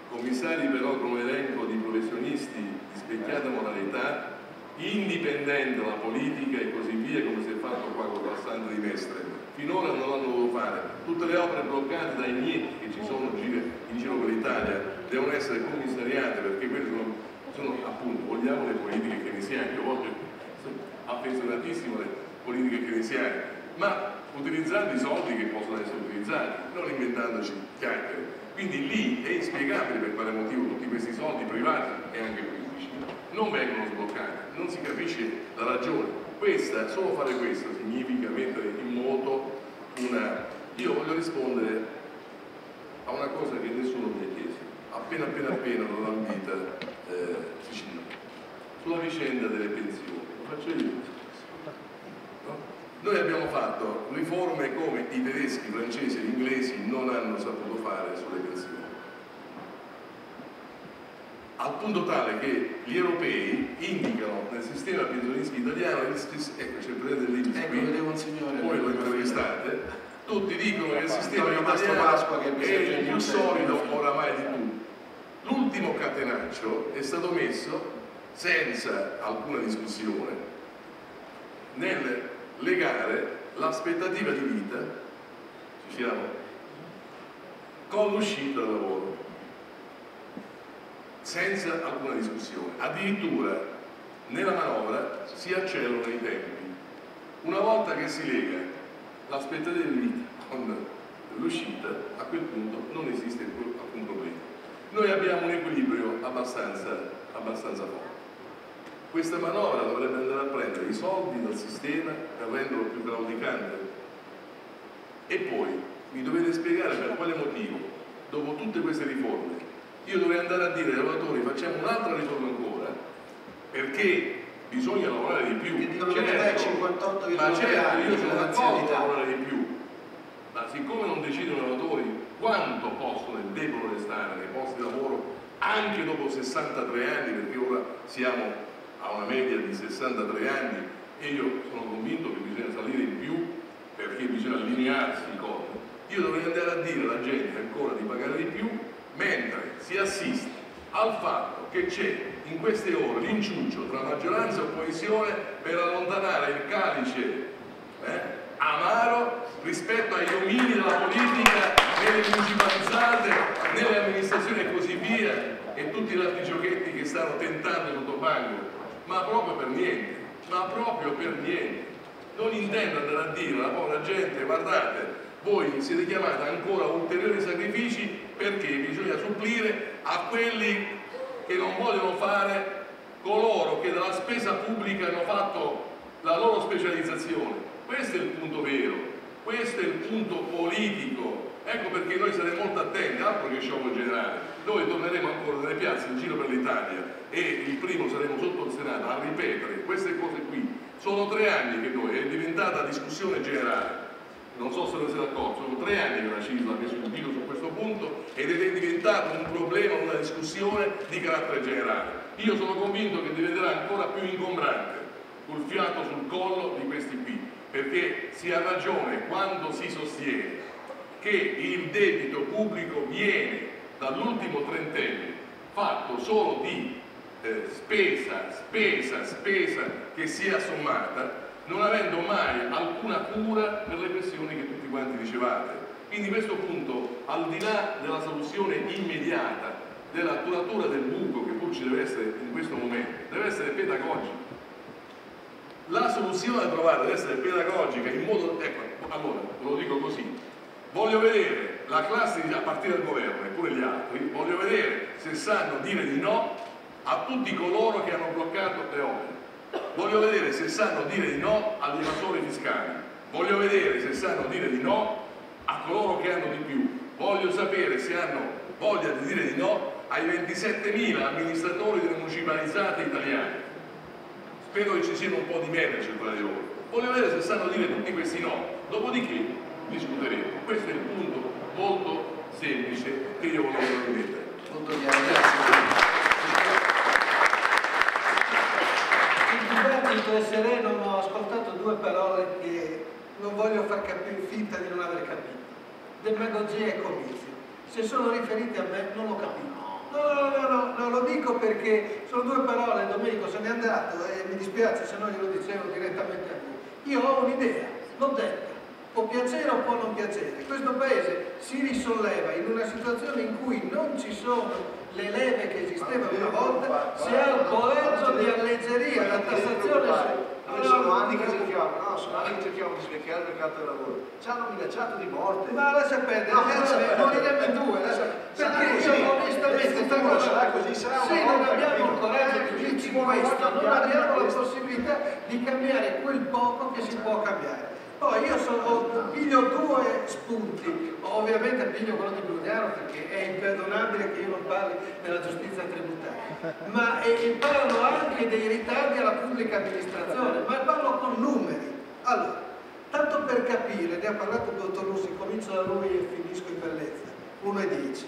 però con un elenco di professionisti di specchiata moralità, indipendente dalla politica e così via, come si è fatto qua con il passante di Mestre. Finora non l'hanno voluto fare. Tutte le opere bloccate dai nieti che ci sono in giro per l'Italia devono essere commissariate, perché quelle sono appunto, vogliamo le politiche keynesiane. Io voglio affezionatissimo le politiche keynesiane, ma utilizzando i soldi che possono essere utilizzati, non inventandoci chiacchiere. Quindi lì è inspiegabile per quale motivo tutti questi soldi privati e anche pubblici non vengono sbloccati, non si capisce la ragione. Solo fare questo significa mettere in moto una... Io voglio rispondere a una cosa che nessuno mi ha chiesto, appena l'ho lambita Sicilia, sulla vicenda delle pensioni. Lo faccio io. No? Noi abbiamo fatto riforme come i tedeschi, i francesi e gli inglesi non hanno saputo fare sulle pensioni, al punto tale che gli europei indicano nel sistema pensionistico italiano, ecco c'è il presidente dell'INPS, voi lo intervistate, tutti dicono che il sistema italiano è il più solido oramai di tutti. L'ultimo catenaccio è stato messo senza alcuna discussione nel legare l'aspettativa di vita, ci siamo, con l'uscita dal lavoro, senza alcuna discussione. Addirittura nella manovra si accelerano i tempi. Una volta che si lega l'aspettativa di vita con l'uscita, a quel punto non esiste più alcun problema. Noi abbiamo un equilibrio abbastanza forte. Questa manovra dovrebbe andare a prendere i soldi dal sistema per renderlo più claudicante. E poi mi dovete spiegare per quale motivo, dopo tutte queste riforme, io dovrei andare a dire ai lavoratori facciamo un'altra riforma ancora, perché bisogna lavorare di più. Certo, ma certo, io sono d'accordo a lavorare di più, ma siccome non decidono i lavoratori quanto possono e devono restare nei posti di lavoro anche dopo 63 anni, perché ora siamo a una media di 63 anni e io sono convinto che bisogna salire in più perché bisogna allinearsi con, io dovrei andare a dire alla gente ancora di pagare di più, mentre si assiste al fatto che c'è in queste ore l'inciuccio tra maggioranza e opposizione per allontanare il calice amaro rispetto agli omini della politica nelle municipalizzate, nelle amministrazioni e così via, e tutti gli altri giochetti che stanno tentando sotto banco ma proprio per niente, ma proprio per niente. Non intendo andare a dire alla povera gente: guardate, voi siete chiamati ancora a ulteriori sacrifici perché bisogna supplire a quelli che non vogliono fare coloro che dalla spesa pubblica hanno fatto la loro specializzazione. Questo è il punto vero, questo è il punto politico. Ecco perché noi saremo molto attenti, altro che sciopero generale. Noi torneremo ancora nelle piazze in giro per l'Italia e il primo saremo sotto il Senato a ripetere queste cose qui. Sono 3 anni che noi è diventata discussione generale. Non so se ne siete accorti, sono 3 anni che la CISL ha messo il dito su questo punto ed è diventato un problema, una discussione di carattere generale. Io sono convinto che diventerà ancora più ingombrante col fiato sul collo di questi qui, perché si ha ragione quando si sostiene che il debito pubblico viene dall'ultimo trentennio fatto solo di spesa che si è assommata, non avendo mai alcuna cura per le questioni che tutti quanti dicevate. Quindi questo punto, al di là della soluzione immediata, della turatura del buco che pur ci deve essere in questo momento, deve essere pedagogico. La soluzione da trovare deve essere pedagogica in modo... Ecco, allora, ve lo dico così, voglio vedere la classe, a partire dal governo e pure gli altri, voglio vedere se sanno dire di no a tutti coloro che hanno bloccato le opere. Voglio vedere se sanno dire di no agli evasori fiscali, voglio vedere se sanno dire di no a coloro che hanno di più, voglio sapere se hanno voglia di dire di no ai 27.000 amministratori delle municipalizzate italiane. Spero che ci siano un po' di manager tra di loro. Voglio vedere se sanno dire tutti questi no, dopodiché discuteremo. Questo è il punto molto semplice che io volevo trasmettere. Molto chiaro, grazie. Il dibattito è sereno, ma ho ascoltato 2 parole che non voglio far finta di non aver capito. Demagogia e comizio. Se sono riferiti a me non lo capisco. No, lo dico perché sono 2 parole, Domenico se n'è andato e mi dispiace se no glielo dicevo direttamente a lui. Io ho un'idea, l'ho detta, può piacere o può non piacere. Questo paese si risolleva in una situazione in cui non ci sono le leve che esistevano una volta, si ha il coraggio di alleggeria la tassazione. Sono anni che cerchiamo di svecchiare il mercato del lavoro. Ci hanno minacciato di morte. Ma lascia perdere, moriremo in 2, perché io onestamente sarà così, sarà se non abbiamo il coraggio di dirci questo, non abbiamo la possibilità di cambiare quel poco che si può cambiare. Poi io piglio 2 spunti, ovviamente piglio quello di Brugnaro perché è imperdonabile che io non parli della giustizia tributaria, ma parlo anche dei ritardi alla pubblica amministrazione, ma parlo con numeri. Allora, tanto per capire, ne ha parlato il dottor Russi, comincio da lui e finisco in bellezza, 1,10.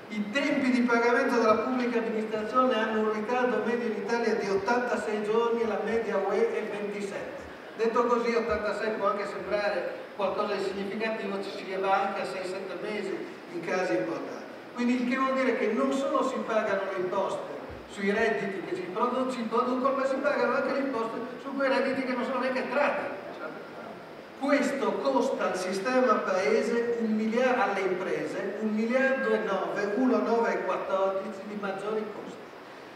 I tempi di pagamento della pubblica amministrazione hanno un ritardo medio in Italia di 86 giorni e la media UE è 27. Detto così, 86 può anche sembrare qualcosa di significativo, ci si va anche a 6-7 mesi in casi importanti. Quindi il che vuol dire che non solo si pagano le imposte sui redditi che si producono, ma si pagano anche le imposte su quei redditi che non sono neanche entrati. Questo costa al sistema paese 1 miliardo, alle imprese 1,9 miliardi, 1,914 di maggiori costi.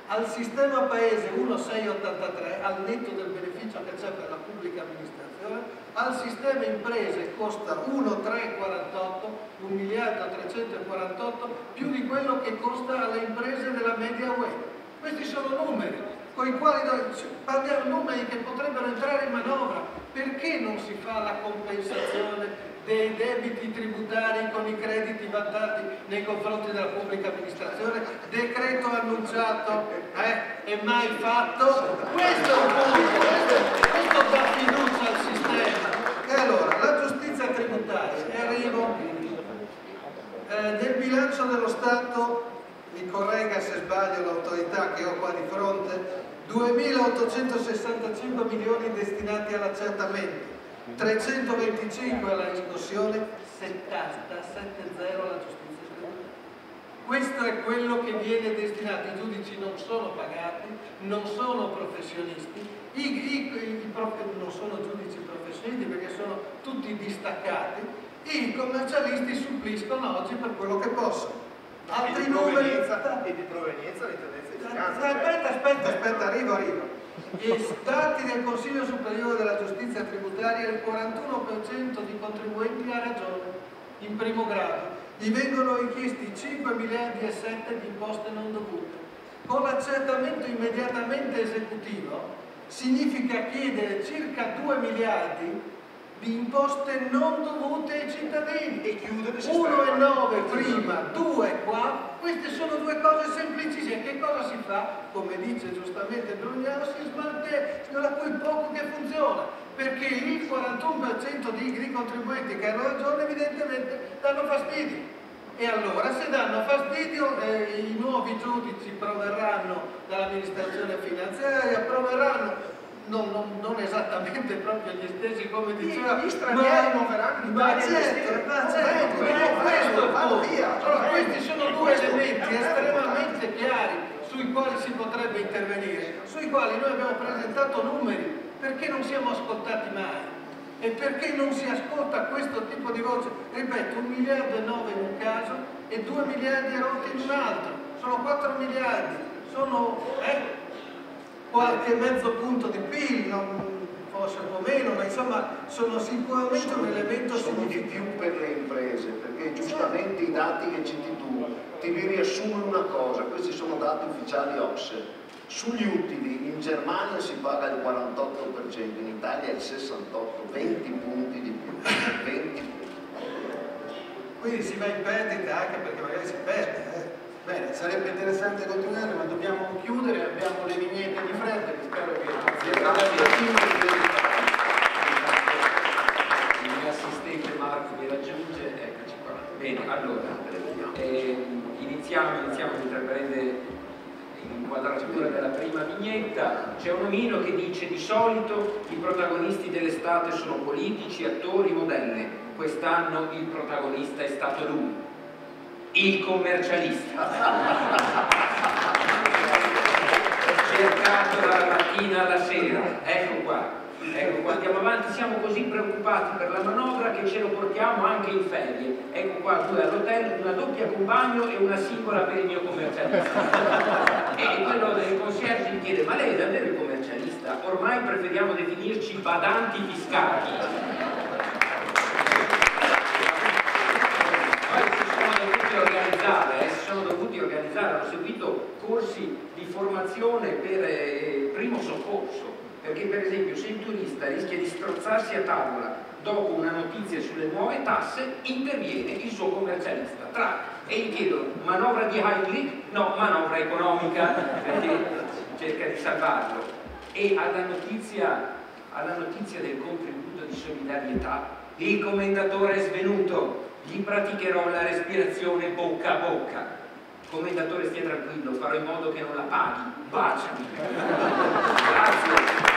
Al sistema paese 1,683 al netto del beneficio che c'è per la pubblica amministrazione, al sistema imprese costa 1,348, 1 miliardo 348 più di quello che costa alle imprese della media UE. Questi sono numeri con i quali parliamo, numeri che potrebbero entrare in manovra. Perché non si fa la compensazione dei debiti tributari con i crediti vantati nei confronti della pubblica amministrazione? Decreto annunciato e mai fatto? Questo è un punto, questo dà fiducia al sistema. E allora, la giustizia tributaria, e arrivo nel bilancio dello Stato, mi corregga se sbaglio l'autorità che ho qua di fronte, 2.865 milioni destinati all'accertamento, 325 alla riscossione, 70,70 alla giustizia tributaria. Questo è quello che viene destinato. I giudici non sono pagati, non sono professionisti, non sono giudici professionisti perché sono tutti distaccati, e i commercialisti suppliscono oggi per quello che possono. altri numeri. E di provenienza di tendenza di finanza. Aspetta, arrivo. I dati del Consiglio Superiore della Giustizia Tributaria, il 41% di contribuenti ha ragione, in primo grado. Gli vengono richiesti 5 miliardi e 7 di imposte non dovute. Con l'accertamento immediatamente esecutivo significa chiedere circa 2 miliardi di imposte non dovute ai cittadini. E chiudere il sistema. 1,9 prima, 2 qua. Queste sono due cose semplicissime. Che cosa si fa? Come dice giustamente Brugnano, si smante, da cui poco che funziona, perché il 41% di contribuenti che hanno ragione evidentemente danno fastidio. E allora, se danno fastidio, i nuovi giudici proverranno dall'amministrazione finanziaria, proverranno non esattamente proprio gli stessi come diceva, gli stranieri non verranno in Italia. Questi sono due elementi estremamente chiari sui quali si potrebbe intervenire, sui quali noi abbiamo presentato numeri, perché non siamo ascoltati mai e perché non si ascolta questo tipo di voce. Ripeto, 1,9 miliardi in un caso e 2 miliardi rotti in un altro, sono 4 miliardi, sono qualche mezzo punto di PIL, forse un po' meno, ma insomma sono sicuramente un elemento sono di significativo. più per le imprese, perché giustamente i dati che citi tu ti vi riassumono una cosa, questi sono dati ufficiali OCSE. Sugli utili in Germania si paga il 48%, in Italia il 68%, 20 punti di più, 20 punti. Quindi si va in perdita anche perché magari si perde. Bene, sarebbe interessante continuare, ma dobbiamo chiudere, abbiamo le vignette di fretta che spero che il mio assistente Marco mi raggiunge, eccoci qua. Bene, allora, iniziamo a intraprendere l'inquadratura della prima vignetta. C'è un omino che dice: di solito i protagonisti dell'estate sono politici, attori, modelle. Quest'anno il protagonista è stato lui, il commercialista. Cercato dalla mattina alla sera. Ecco qua, andiamo avanti, siamo così preoccupati per la manovra che ce lo portiamo anche in ferie. Ecco qua, 2 all'hotel, una doppia con bagno e una singola per il mio commercialista. E quello del concierge gli chiede: ma lei è davvero il commercialista? Ormai preferiamo definirci badanti fiscali. Si sono dovuti organizzare, hanno seguito corsi di formazione per primo soccorso, perché per esempio se il turista rischia di strozzarsi a tavola dopo una notizia sulle nuove tasse, interviene il suo commercialista e gli chiedono: manovra di high click? No, manovra economica, perché cerca di salvarlo. E alla notizia del contributo di solidarietà, il commendatore è svenuto: gli praticherò la respirazione bocca a bocca. Commendatore, stia tranquillo, farò in modo che non la paghi. Baciami. Grazie.